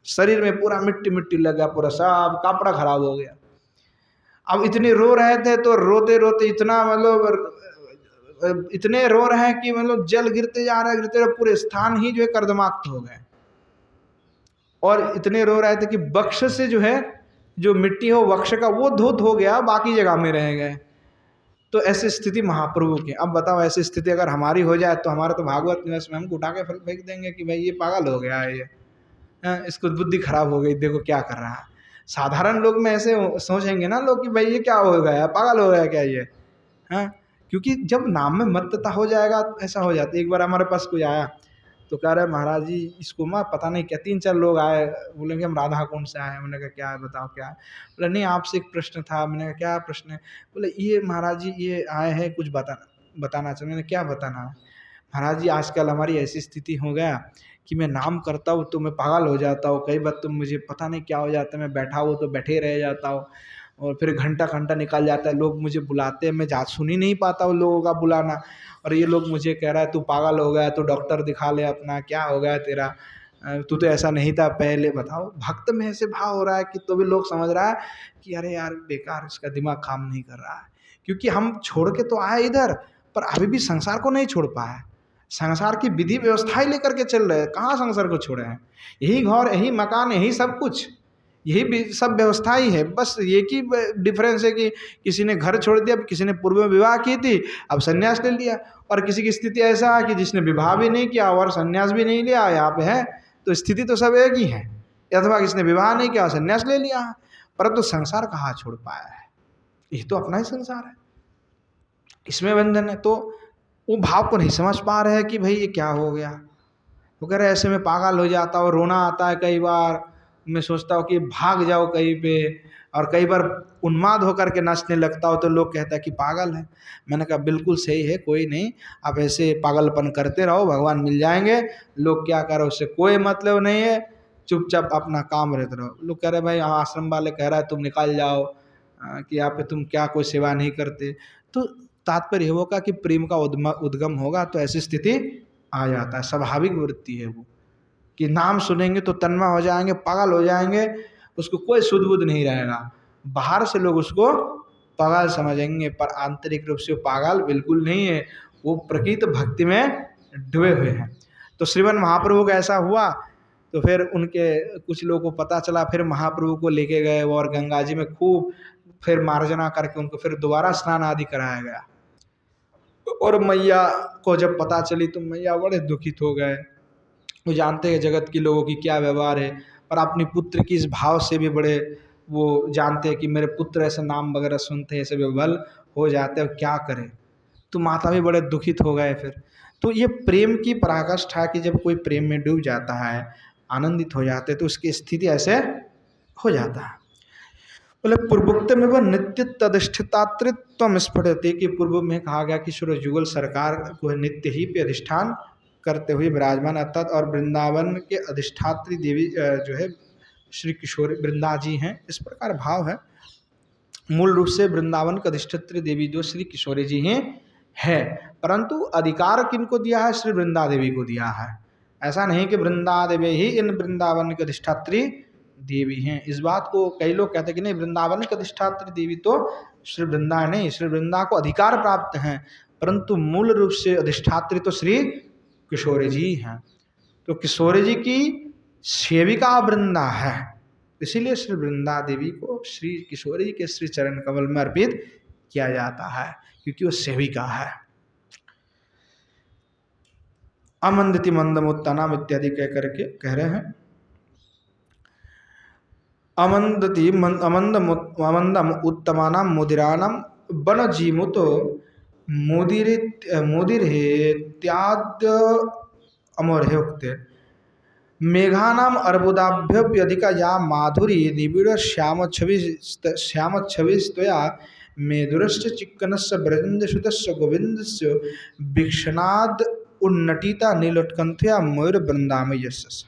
शरीर में पूरा मिट्टी मिट्टी लग गया, पूरा सब कपड़ा खराब हो गया। अब इतने रो रहे थे, तो रोते रोते इतना मतलब इतने रो रहे हैं कि मतलब जल गिरते जा रहा है, गिरते रहे, पूरे स्थान ही जो है कर्दमाक्त हो गए। और इतने रो रहे थे कि वक्ष से जो है जो मिट्टी हो वक्ष का वो धूत हो गया, बाकी जगह में रह गए। तो ऐसी स्थिति महाप्रभु की। अब बताओ ऐसी स्थिति अगर हमारी हो जाए तो हमारा तो भागवत निवास में हम उठा के फेंक देंगे कि भाई ये पागल हो गया है, ये इसको बुद्धि खराब हो गई, देखो क्या कर रहा है। साधारण लोग में ऐसे सोचेंगे ना लोग कि भाई ये क्या हो गया, पागल हो गया क्या ये, हाँ। क्योंकि जब नाम में मत्तता हो जाएगा ऐसा हो जाता है। एक बार हमारे पास कोई आया तो कह रहे महाराज जी इसको मैं पता नहीं क्या, 3-4 लोग आए, बोले कि हम राधा कुंड से आए। मैंने कहा क्या है बताओ क्या है। बोले नहीं आपसे एक प्रश्न था। मैंने कहा क्या प्रश्न है। बोले ये महाराज जी ये आए हैं कुछ बताना चाहिए। मैंने क्या बताना है। महाराज जी आजकल हमारी ऐसी स्थिति हो गया कि मैं नाम करता हूँ तो मैं पागल हो जाता हूँ, कई बार तो मुझे पता नहीं क्या हो जाता है, मैं बैठा हूँ तो बैठे रह जाता हूँ, और फिर घंटा घंटा निकल जाता है, लोग मुझे बुलाते हैं, मैं सुन ही नहीं पाता हूँ लोगों का बुलाना, और ये लोग मुझे कह रहा है तू पागल हो गया, तू डॉक्टर दिखा ले अपना, क्या हो गया तेरा, तू तो ऐसा नहीं था पहले। बताओ भक्त में ऐसे भाव हो रहा है कि तो भी लोग समझ रहा है कि अरे यार बेकार, इसका दिमाग काम नहीं कर रहा है। क्योंकि हम छोड़ के तो आए इधर, पर अभी भी संसार को नहीं छोड़ पाए। संसार की विधि व्यवस्था ही लेकर के चल रहे हैं, कहाँ संसार को छोड़े हैं। यही घर, यही मकान, यही सब कुछ, यही सब व्यवस्था ही है। बस एक ही डिफरेंस है कि किसी ने घर छोड़ दिया, किसी ने पूर्व में विवाह की थी अब संन्यास ले लिया, और किसी की स्थिति ऐसा है कि जिसने विवाह भी नहीं किया और संन्यास भी नहीं लिया, यहाँ पे है तो स्थिति तो सब एक ही है। अथवा किसने विवाह नहीं किया संन्यास ले लिया, परंतु संसार कहाँ छोड़ पाया है, ये तो अपना ही संसार है, इसमें बंधन है। तो वो भाव को नहीं समझ पा रहे हैं कि भाई ये क्या हो गया। वो कह रहे ऐसे में पागल हो जाता हूँ, रोना आता है, कई बार मैं सोचता हूँ कि भाग जाओ कहीं पे, और कई बार उन्माद होकर के नाचने लगता हो तो लोग कहता है कि पागल है। मैंने कहा बिल्कुल सही है, कोई नहीं, आप ऐसे पागलपन करते रहो, भगवान मिल जाएंगे, लोग क्या करो उससे कोई मतलब नहीं है, चुपचाप अपना काम रहते रहो। लोग कह रहे भाई आश्रम वाले कह रहा है तुम निकाल जाओ कि यहाँ पे तुम क्या कोई सेवा नहीं करते। तो तात्पर्य होगा कि प्रेम का उद्गम होगा तो ऐसी स्थिति आ जाता है, स्वाभाविक वृत्ति है वो, कि नाम सुनेंगे तो तन्मय हो जाएंगे, पागल हो जाएंगे, उसको कोई सुध बुध नहीं रहेगा। बाहर से लोग उसको पागल समझेंगे, पर आंतरिक रूप से वो पागल बिल्कुल नहीं है, वो प्रकृत भक्ति में डूबे हुए हैं। तो श्रीमन महाप्रभु का ऐसा हुआ, तो फिर उनके कुछ लोगों को पता चला, फिर महाप्रभु को लेके गए और गंगा जी में खूब फिर मार्जना करके उनको फिर दोबारा स्नान आदि कराया गया। और मैया को जब पता चली तो मैया बड़े दुखित हो गए। वो जानते हैं जगत के लोगों की क्या व्यवहार है, और अपनी पुत्र की इस भाव से भी बड़े वो जानते हैं कि मेरे पुत्र ऐसे नाम वगैरह सुनते हैं, ऐसे विवल हो जाते हैं, क्या करें। तो माता भी बड़े दुखित हो गए फिर। तो ये प्रेम की पराकाष्ठा कि जब कोई प्रेम में डूब जाता है, आनंदित हो जाते हैं, तो उसकी स्थिति ऐसे हो जाता है। बोले पूर्वोक्त में वह नित्य तदिष्ठितात्रित्व स्फुटते कि पूर्व में कहा गया कि सूरज युगल सरकार को नित्य ही पे अधिष्ठान करते हुए विराजमान, अर्थात और वृंदावन के अधिष्ठात्री देवी जो है श्री किशोर वृंदा जी हैं, इस प्रकार भाव है। मूल रूप से वृंदावन के अधिष्ठात्री देवी जो श्री किशोरी जी हैं है, परंतु अधिकार किनको दिया है? श्री वृंदा देवी को दिया है। ऐसा नहीं कि वृंदा देवी ही इन वृंदावन के अधिष्ठात्री देवी हैं। इस बात को कई लोग कहते हैं कि नहीं, वृंदावन के अधिष्ठात्री देवी तो श्री वृंदा नहीं, श्री वृंदा को अधिकार प्राप्त हैं, परंतु मूल रूप से अधिष्ठात्री तो श्री किशोरी जी हैं। तो किशोरी जी की सेविका वृंदा है, इसीलिए श्री वृंदा देवी को श्री किशोरी जी के श्री चरण कमल में अर्पित किया जाता है, क्योंकि वो सेविका है। अमंदति मंदम उत्तनाम इत्यादि कह करके कह रहे हैं। अमंदति अमंदम उत्तमानाम मुदिरानाम वन जीमुतो मुदिरेत्याद्य अमोरहे उक्ते मेघानाम अर्बुदाभ्यधिका या माधुरी निबिड़ श्याम छविस्तया मेधुरश्च चिक्कनस्य ब्रजेन्द्रसुतस्य गोविन्दस्य वीक्षणाद् उन्नटिता नीलोत्कंठया मयूर वृंदाम यशस।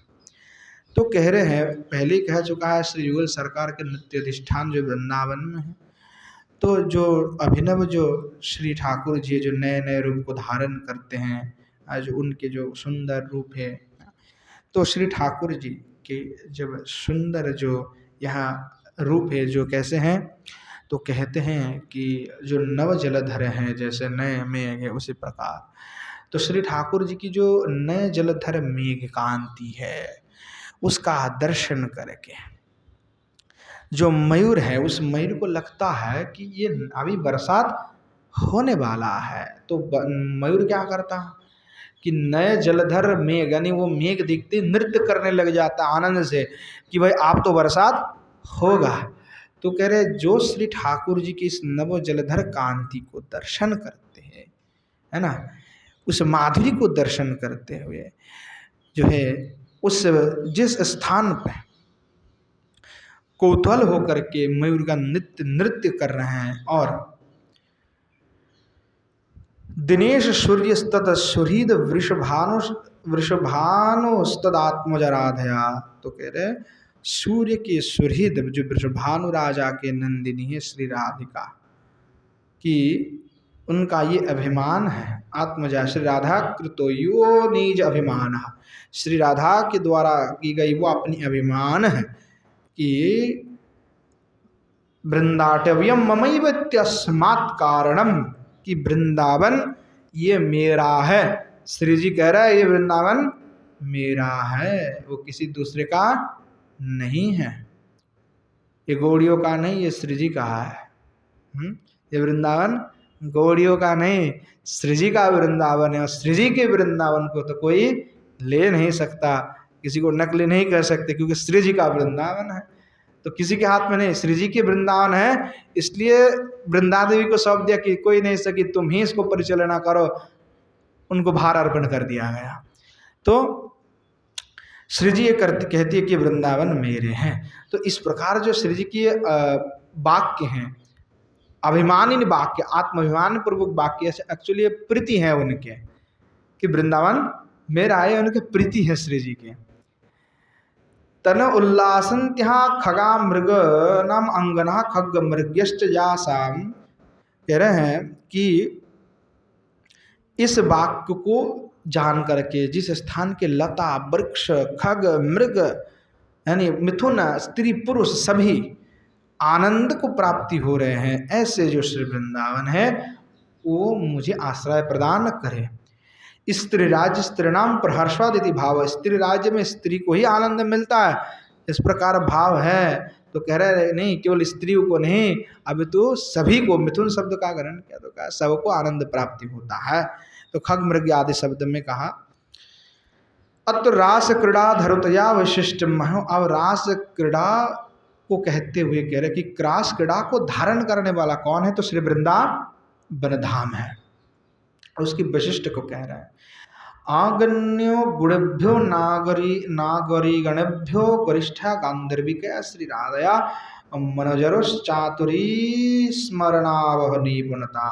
तो कह रहे हैं, पहले कह चुका है श्री युगल सरकार के नित्य अधिष्ठान जो वृंदावन में है। तो जो अभिनव जो श्री ठाकुर जी जो नए नए रूप को धारण करते हैं, आज उनके जो सुंदर रूप है, तो श्री ठाकुर जी के जब सुंदर जो यहाँ रूप है जो कैसे हैं, तो कहते हैं कि जो नव जलधर हैं जैसे नए मेघ है उसी प्रकार। तो श्री ठाकुर जी की जो नए जलधर मेघ कांति है उसका दर्शन करके जो मयूर है, उस मयूर को लगता है कि ये अभी बरसात होने वाला है। तो मयूर क्या करता है कि नए जलधर मेघ यानी वो मेघ दिखते नृत्य करने लग जाता आनंद से कि भाई आप तो बरसात होगा। तो कह रहे जो श्री ठाकुर जी की इस नव जलधर कांति को दर्शन करते हैं, है ना, उस माधुरी को दर्शन करते हुए जो है उस जिस स्थान पर कौतूहल होकर के मयूर का नृत्य कर रहे हैं, और दिनेश सूर्य स्तत सुहृद वृषभानुस्तदात्मजराधया। तो कह रहे सूर्य के सुहृद जो वृषभानु राजा के नंदिनी है श्री राधिका की, उनका ये अभिमान है आत्मजा। श्री राधा कृतो यो निज अभिमान, श्री राधा के द्वारा की गई वो अपनी अभिमान है कि वृंदाटव्यम ममैव इत्यस्मात् कारणम, कि वृंदावन ये मेरा है। श्री जी कह रहा है ये वृंदावन मेरा है, वो किसी दूसरे का नहीं है, ये गौड़ियों का नहीं, ये श्री जी का है। ये वृंदावन गौड़ियों का नहीं, श्री जी का वृंदावन है, और श्री जी के वृंदावन को तो कोई ले नहीं सकता, किसी को नकल नहीं कर सकते, क्योंकि श्री जी का वृंदावन है। तो किसी के हाथ में नहीं, श्री जी के वृंदावन है, इसलिए वृंदा देवी को सौंप दिया कि कोई नहीं सकी, तुम ही इसको परिचालना करो, उनको भार अर्पण कर दिया गया। तो श्री जी ये कहती है कि वृंदावन मेरे हैं। तो इस प्रकार जो श्री जी की वाक्य हैं, अभिमानी वाक्य, आत्माभिमान पूर्वक वाक्य, एक्चुअली प्रीति है उनके कि वृंदावन मेरा है, उनके प्रीति है श्री जी के। तन उल्लासंत्या खगा मृग नाम अंगना खग मृग्यश्च जासाम। कह रहे हैं कि इस वाक्य को जान करके जिस स्थान के लता वृक्ष खग मृग यानी मिथुन स्त्री पुरुष सभी आनंद को प्राप्ति हो रहे हैं, ऐसे जो श्री वृंदावन है वो मुझे आश्रय प्रदान करे। स्त्री राज्य स्त्रीणाम प्रहर्षादिति भाव, स्त्री राज्य में स्त्री को ही आनंद मिलता है, इस प्रकार भाव है। तो कह रहे नहीं केवल स्त्रियों को नहीं, अभी तो सभी को, मिथुन शब्द का ग्रहण किया तो कहा सबको आनंद प्राप्ति होता है। तो खग मृग आदि शब्द में कहा अत्र रास क्रीड़ा धरुतया विशिष्ट महो। अब रास क्रीड़ा को कहते हुए कह रहे कि रास क्रीड़ा को धारण करने वाला कौन है, तो श्री वृंदावन धाम है। उसकी विशिष्ट को कह रहा है। आगण्यो गुणेभ्यो नागरी गणेभ्यो वरिष्ठा गांधर्विकया श्री राधया मनोजरोश्चातुरी स्मरणावह निपुणता।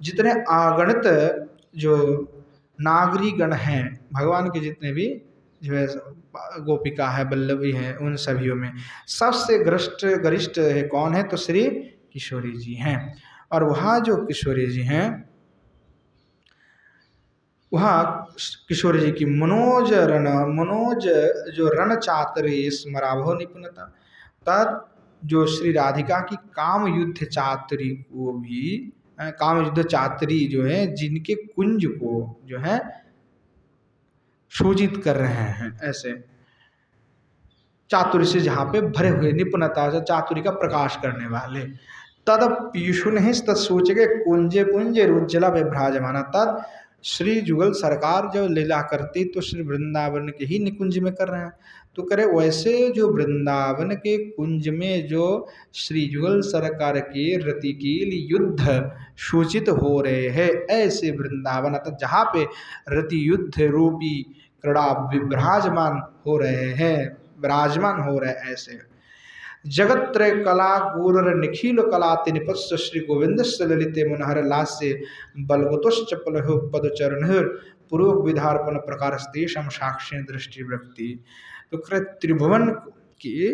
जितने अगणित जो नागरी गण हैं, भगवान के जितने भी जो है गोपिका है, वल्लभी है, उन सभियों में सबसे गरिष्ठ है कौन है, तो श्री किशोरी जी हैं। और वहाँ जो किशोरी जी हैं, वहाँ किशोरी जी की मनोज जो रण चातुर्य स्मराभो निपुणता, तद जो श्री राधिका की काम युद्ध चातुरी को भी, काम युद्ध चातुरी जो है जिनके कुंज को जो है शोजित कर रहे हैं, ऐसे चातुर्य से जहाँ पे भरे हुए, निपुणता से चातुरी का प्रकाश करने वाले। तद पीयूषुन ही तत्सोच के कुंजे पुंज रुज्जला विभ्राजमाना। तद श्री जुगल सरकार जो लीला करती तो श्री वृंदावन के ही निकुंज में कर रहे हैं, तो करे वैसे जो वृंदावन के कुंज में जो श्री जुगल सरकार के रति के लिए युद्ध सूचित हो रहे हैं, ऐसे वृंदावन अतः जहाँ पे रति युद्ध रूपी क्रीड़ा विभ्राजमान हो रहे हैं, विराजमान हो रहे, ऐसे जगत त्रय कला गुर निखिल कलाति निपत्स श्री गोविंद ललिते मनहर लास्य बलगतोश्च पलहो पदचरण पूर्वक विधार्पण प्रकार तेषम साक्षी दृष्टि व्यक्ति। तो त्रिभुवन की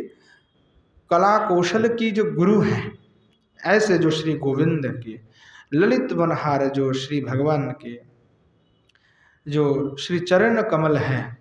कला कौशल की जो गुरु हैं, ऐसे जो श्री गोविंद के ललित मनहार जो श्री भगवान के जो श्री चरण कमल हैं,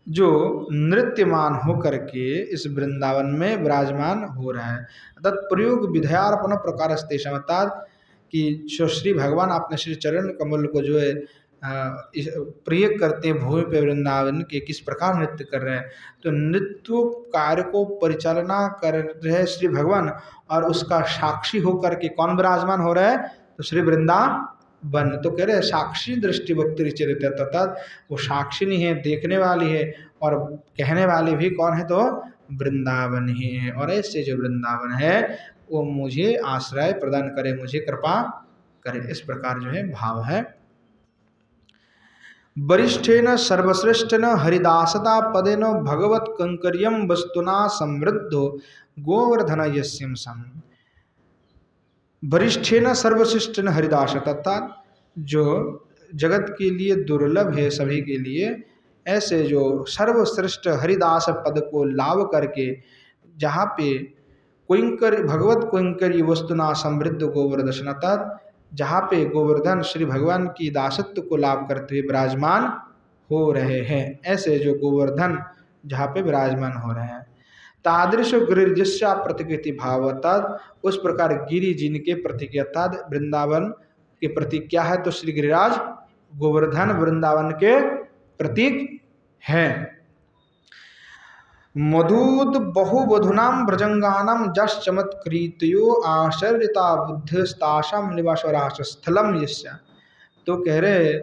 जो नृत्यमान होकर के इस वृंदावन में विराजमान हो रहा है। तत्प्रयोग विधयार्पण प्रकार अर्थात कि जो श्री भगवान अपने श्री चरण कमल को जो है प्रयोग करते हैं भूमि पे वृंदावन के, किस प्रकार नृत्य कर रहे हैं, तो नृत्य कार्य को परिचालना कर रहे श्री भगवान, और उसका साक्षी होकर के कौन विराजमान हो रहा है, तो श्री वृंदावन। तो कह रहे साक्षी दृष्टि भक्ति चरित्र, अर्थात वो साक्षिणी है, देखने वाली है, और कहने वाली भी कौन है, तो वृंदावन ही है। और ऐसे जो वृंदावन है वो मुझे आश्रय प्रदान करे, मुझे कृपा करे, इस प्रकार जो है भाव है। वरिष्ठेन सर्वश्रेष्ठन हरिदासता पदेन भगवत कंकर्यम वस्तुना समृद्धो गोवर्धन यस्यम सम। वरिष्ठेन सर्वश्रेष्ठन हरिदास, अर्थात जो जगत के लिए दुर्लभ है सभी के लिए, ऐसे जो सर्वश्रेष्ठ हरिदास पद को लाभ करके जहाँ पे कोइंकर भगवत कोइंकरी वस्तुना समृद्ध गोवर्धन, अर्थात जहाँ पे गोवर्धन श्री भगवान की दासत्व को लाभ करते हुए विराजमान हो रहे हैं, ऐसे जो गोवर्धन जहाँ पे विराजमान हो रहे हैं। तादृश गिरिजस्या प्रतिकृति भाव, अर्थात उस प्रकार गिरि जिनके प्रतीक, अर्थात वृंदावन के प्रतीक क्या है, तो श्री गिरिराज गोवर्धन वृंदावन के प्रतीक हैं। मधुद बहुवधुनाम व्रजंगानाम जस चमत्कृतयो आश्चर्यता बुद्धिस्ताशम निवासराश स्थलम यस्य। तो कह रहे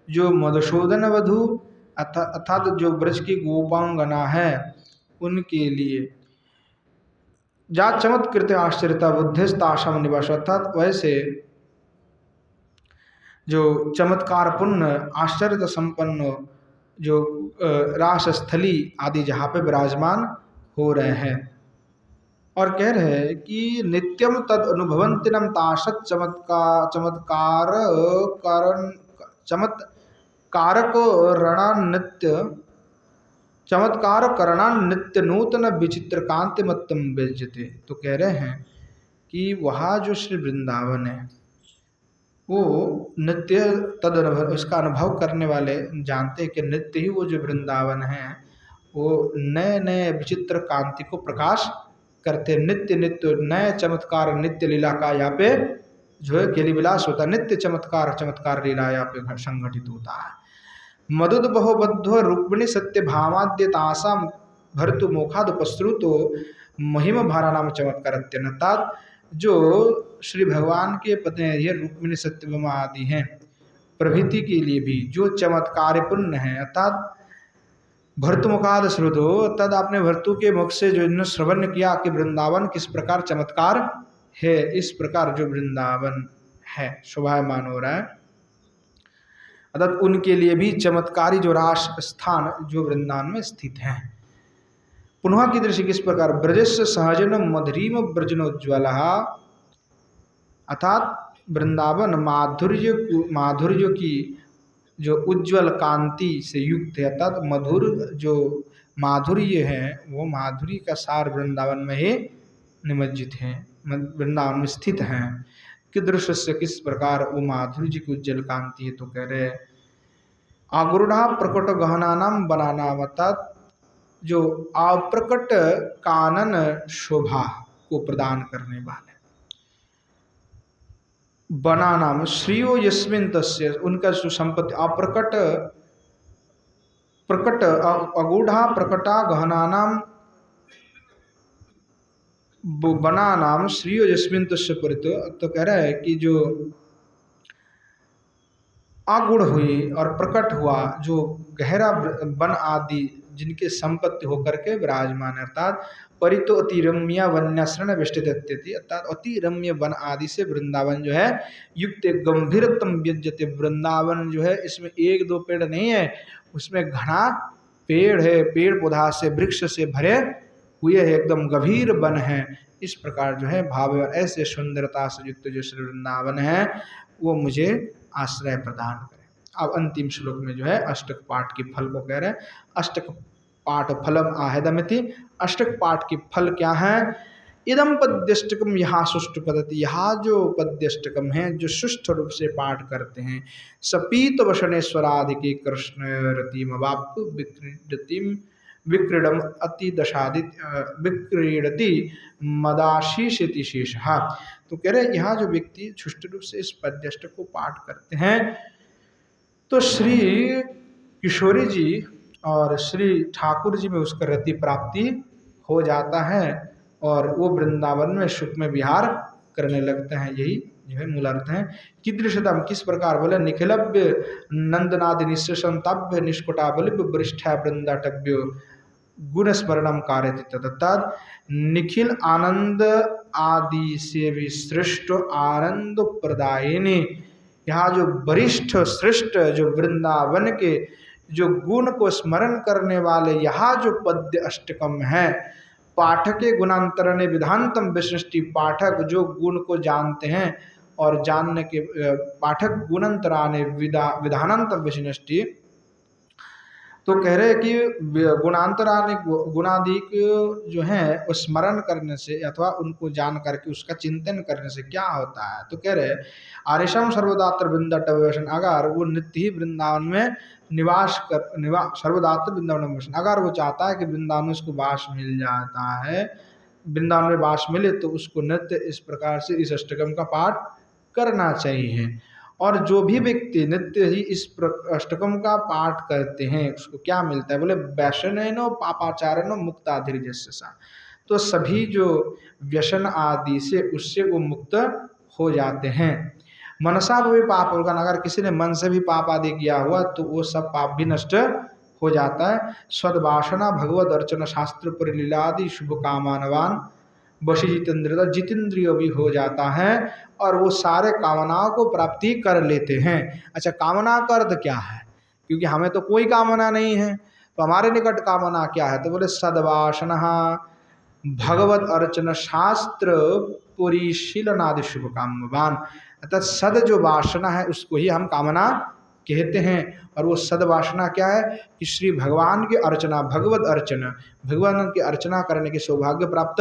जो मधुसूदन वधु अर्थात जो ब्रज की गोपांगना है उनके लिए जा चमत्कृत आश्चर्यता बुद्धिस्ताशम निवास, अर्थात वैसे जो चमत्कार पूर्ण आश्चर्य संपन्न जो रास स्थली आदि जहाँ पे विराजमान हो रहे हैं। और कह रहे हैं कि नित्यम तद अनुभवंतिनम ताशत चमत्कार करणान नित्य नूतन विचित्र कांति मत्तम व्यज्यते। तो कह रहे हैं कि वहाँ जो श्री वृंदावन है वो नित्य तद अनुभव, उसका अनुभव करने वाले जानते हैं कि नित्य ही वो जो वृंदावन है वो नए नए विचित्र कांति को प्रकाश करते, नित्य नित्य नए चमत्कार, नित्य लीला का यहाँ पे जो है केली विलास होता है, नित्य चमत्कार लीला यहाँ पे संगठित होता है। मधुद बहुबद्ध रुक्मिणी सत्य भावाद्यतासा भरतु मोखादुपश्रुतो महिम भारा नाम चमत्कार अत्यंतात। जो श्री भगवान के पत्नी रुक्मिणी सत्यभामा आदि हैं प्रभृति के लिए भी जो चमत्कार पूर्ण है, अर्थात भर्तुमुखाद श्रुतो, तद आपने भर्तु के मुख से जो इन्होंने श्रवण किया कि वृंदावन किस प्रकार चमत्कार है, इस प्रकार जो वृंदावन है शोभायमान हो रहा है, अर्थात उनके लिए भी चमत्कारी जो रास स्थान जो वृंदावन में स्थित हैं। पुनः की दृष्टि किस प्रकार, ब्रजस्य सहजन मधुरीम ब्रजनोज्ज्वल, अर्थात वृंदावन माधुर्य की जो उज्जवल कांति से युक्त है, अर्थात मधुर जो माधुर्य है वो माधुरी का सार वृंदावन में ही निमज्जित है, वृंदावन में स्थित हैं। कीदृश से किस प्रकार वो माधुर्य की उज्जवल कांति है, तो कह रहे आगुरुढ़ा प्रकट गहना नाम बनाना, अर्थात जो अप्रकट कानन शोभा को प्रदान करने वाले, बना नाम श्रीयो यस्मिन तस्य, उनका जो संपत्ति अप्रकट प्रकट अगूढ़ा प्रकटा गहना नाम बना नाम श्रीयो यस्मिन तस्य परित, तो कह रहा है कि जो अगुढ़ हुई और प्रकट हुआ जो गहरा वन आदि जिनके संपत्ति होकर के विराजमान, अर्थात परितो अति रम्य वन्याश्रण वेष्टित, अर्थात अति रम्य वन आदि से वृंदावन जो है युक्त गंभीरतम व्यज्यते, वृंदावन जो है इसमें एक दो पेड़ नहीं है, उसमें घना पेड़ है, पेड़ पौधा से वृक्ष से भरे हुए है, एकदम गंभीर वन है। इस प्रकार जो है भाव और ऐसे सुंदरता से युक्त जो श्री वृंदावन है वो मुझे आश्रय प्रदान करें। अब अंतिम श्लोक में जो है अष्टक पाठ के फल को कह रहे हैं, अष्टक पाठ फलम आहेदमिति, अष्टक पाठ की फल क्या है, इदम पद्यष्टकम, यहाँ सुष्ट पद्धति, यहाँ जो पद्यष्टकम है जो सुष्ठ रूप से पाठ करते हैं, सपीत वशनेश्वरादि कृष्ण रतिम वाप विक्रीडतिम विक्रीडम अति दशादित विक्रीडति मदाशीषति शेष। तो कह रहे यहाँ जो व्यक्ति सुष्ट रूप से इस पद्यष्टक को पाठ करते हैं तो श्री किशोरी जी और श्री ठाकुर जी में उसका रति प्राप्ति हो जाता है और वो वृंदावन में सुख में विहार करने लगते हैं। यही जो है मूलार्थ है। कीदृशतम, किस प्रकार बोले, निखिलभ्य नंदनादि निःसंतभ्य निष्कुटाबलिभ्य वरिष्ठा वृंदाटभ्य गुण स्मरणम कार्यति, तदर्थात निखिल आनंद आदि से भी श्रेष्ठ आनंद प्रदायिनी, यहाँ जो वरिष्ठ श्रेष्ठ जो वृंदावन के जो गुण को स्मरण करने वाले यहाँ जो पद्य अष्टकम है, पाठके गुणांतरणे विधानतम विशिष्टि, पाठक जो गुण को जानते हैं और जानने के पाठक गुणांतराने विधानांतम विशिष्टि, तो कह रहे हैं कि गुणांतराने गुणाधिक जो है वो स्मरण करने से अथवा उनको जान करके उसका चिंतन करने से क्या होता है, तो कह रहे आरिशम सर्वदात्र वृंदावन, अगर वो नित्य ही वृंदावन में निवास सर्वदात्र वृंदावन, अगर वो चाहता है कि वृंदावन में उसको वास मिल जाता है, वृंदावन में वास मिले तो उसको नित्य इस प्रकार से इस अष्टकम का पाठ करना चाहिए। और जो भी व्यक्ति नित्य ही इस अष्टकम का पाठ करते हैं उसको क्या मिलता है, बोले व्यसनेनो पापाचारेनो मुक्ताधिर्जस्य, तो सभी जो व्यसन आदि से उससे वो मुक्त हो जाते हैं। मनसा भी पाप होगा, अगर किसी ने मन से भी पाप आदि किया हुआ तो वो सब पाप भी नष्ट हो जाता है। सद्वासना भगवद अर्चना शास्त्र परिलीलादि शुभ कामानवान वशी जितेंद्रिय, जितेंद्रिय भी हो जाता है और वो सारे कामनाओं को प्राप्ति कर लेते हैं। अच्छा, कामना का अर्थ क्या है, क्योंकि हमें तो कोई कामना नहीं है, तो हमारे निकट कामना क्या है, तो बोले सद्वासना भगवत अर्चना शास्त्र परिशीलनादि शुभ कामवान, अर्थात सद जो वासना है उसको ही हम कामना कहते हैं। और वो सद्वासना क्या है कि श्री भगवान की अर्चना, भगवत अर्चना, भगवान की अर्चना करने के सौभाग्य प्राप्त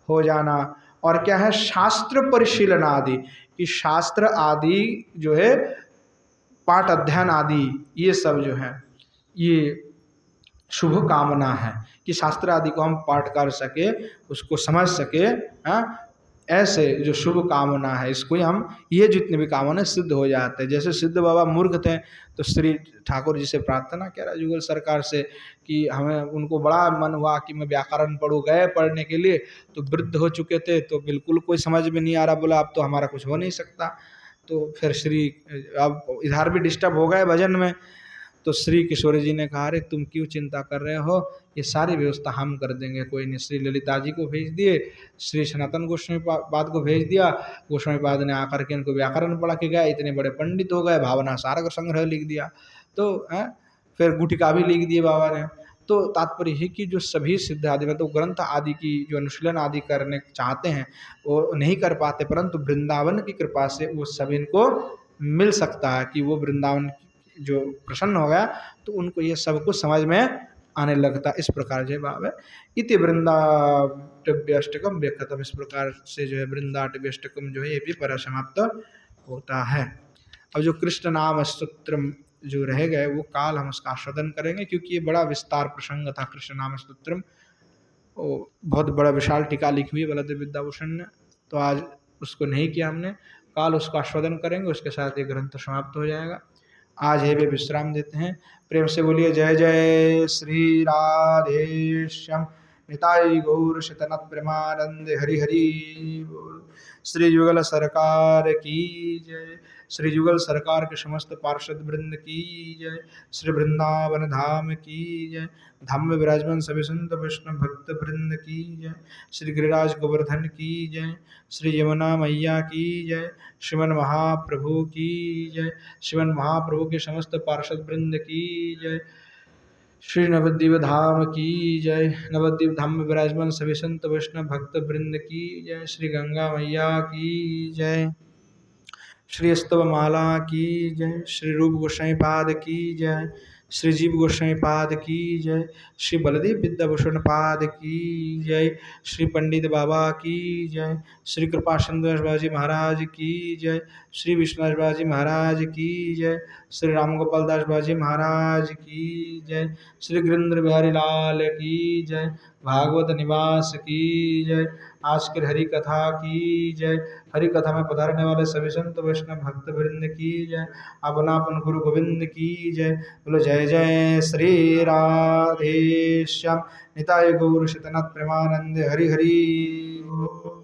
हो जाना। और क्या है, शास्त्र परिशीलन आदि, कि शास्त्र आदि जो है पाठ अध्ययन आदि ये सब जो है ये शुभ कामना है कि शास्त्र आदि को हम पाठ कर सके, उसको समझ सके, ऐसे जो शुभ कामना है इसको ही हम, ये जितने भी कामना सिद्ध हो जाते हैं। जैसे सिद्ध बाबा मूर्ख थे तो श्री ठाकुर जी से प्रार्थना किया जुगल सरकार से कि हमें, उनको बड़ा मन हुआ कि मैं व्याकरण पढ़ूँ, गए पढ़ने के लिए तो वृद्ध हो चुके थे तो बिल्कुल कोई समझ में नहीं आ रहा, बोला अब तो हमारा कुछ हो नहीं सकता। तो फिर श्री अब इधर भी डिस्टर्ब हो गए भजन में, तो श्री किशोर जी ने कहा, अरे तुम क्यों चिंता कर रहे हो, ये सारी व्यवस्था हम कर देंगे, कोई नहीं। श्री ललिता जी को भेज दिए, श्री सनातन गोस्वामी पाद को भेज दिया। गोस्वामी पाद ने आकर के इनको व्याकरण पढ़ा के गया, इतने बड़े पंडित हो गए, भावना सारक संग्रह लिख दिया, तो फिर गुटिका भी लिख दिए बाबा ने। तो तात्पर्य है कि जो सभी सिद्ध आदि मतलब तो ग्रंथ आदि की जो अनुशीलन आदि करने चाहते हैं वो नहीं कर पाते, परंतु वृंदावन की कृपा से वो सभी इनको मिल सकता है कि वो वृंदावन जो प्रसन्न हो गया तो उनको ये सब कुछ समझ में आने लगता। इस प्रकार जो भाव इति वृंदाटव्यष्टकम व्यक्तम, इस प्रकार से जो है वृंदाटव्यष्टकम जो है ये भी परिसमाप्त होता है। अब जो कृष्ण नाम स्तोत्रम जो रह गए वो काल हम उसका आस्वादन करेंगे, क्योंकि ये बड़ा विस्तार प्रसंग था कृष्ण नाम स्तोत्रम, बहुत बड़ा विशाल टीका लिखी हुई है बलदेव विद्याभूषण ने, तो आज उसको नहीं किया हमने, काल उसका आस्वादन करेंगे, उसके साथ ये ग्रंथ समाप्त हो जाएगा। आज है वे विश्राम देते हैं। प्रेम से बोलिए जय जय श्री राधेश्याम निताई गौर शतनत प्रेमानंद हरि हरि बोल। श्री युगल सरकार की जय, श्री युगल सरकार के समस्त पार्षद वृंद की जय, श्री वृंदावन धाम की जय, धाम में विराजमान सभी संत वैष्णव भक्त वृंद की जय, श्री गिरिराज गोवर्धन की जय, श्री यमुना मैया की जय, श्रीमन महाप्रभु की जय, श्रीमन महाप्रभु के समस्त पार्षद वृंद की जय, श्री नवद्वीप धाम की जय, नवद्वीप धाम में विराजमान सभी संत वैष्णव भक्त वृंद की जय, श्री गंगा मैया की जय, श्री स्तव माला की जय, श्री रूप गोसाई पाद की जय, श्री जीव गोसाई पाद की जय, श्री बलदेव विद्याभूषण पाद की जय, श्री पंडित बाबा की जय, श्री कृपा सिंधु बाजी महाराज की जय, श्री विष्णु बाजी महाराज की जय, श्री राम गोपाल दास बाजी महाराज की जय, श्री गिरिंद्र बिहारी लाल की जय, भागवत निवास की जय, आज के हरि कथा की जय, हरि कथा में पधारने वाले सभी संत वैष्णव भक्त वृंद की जय, अपनापन गुरु गोविंद की जय। बोलो जय जय श्री राधेश्याम निताय गौर शतनाथ प्रेमानंद हरि हरि बोल।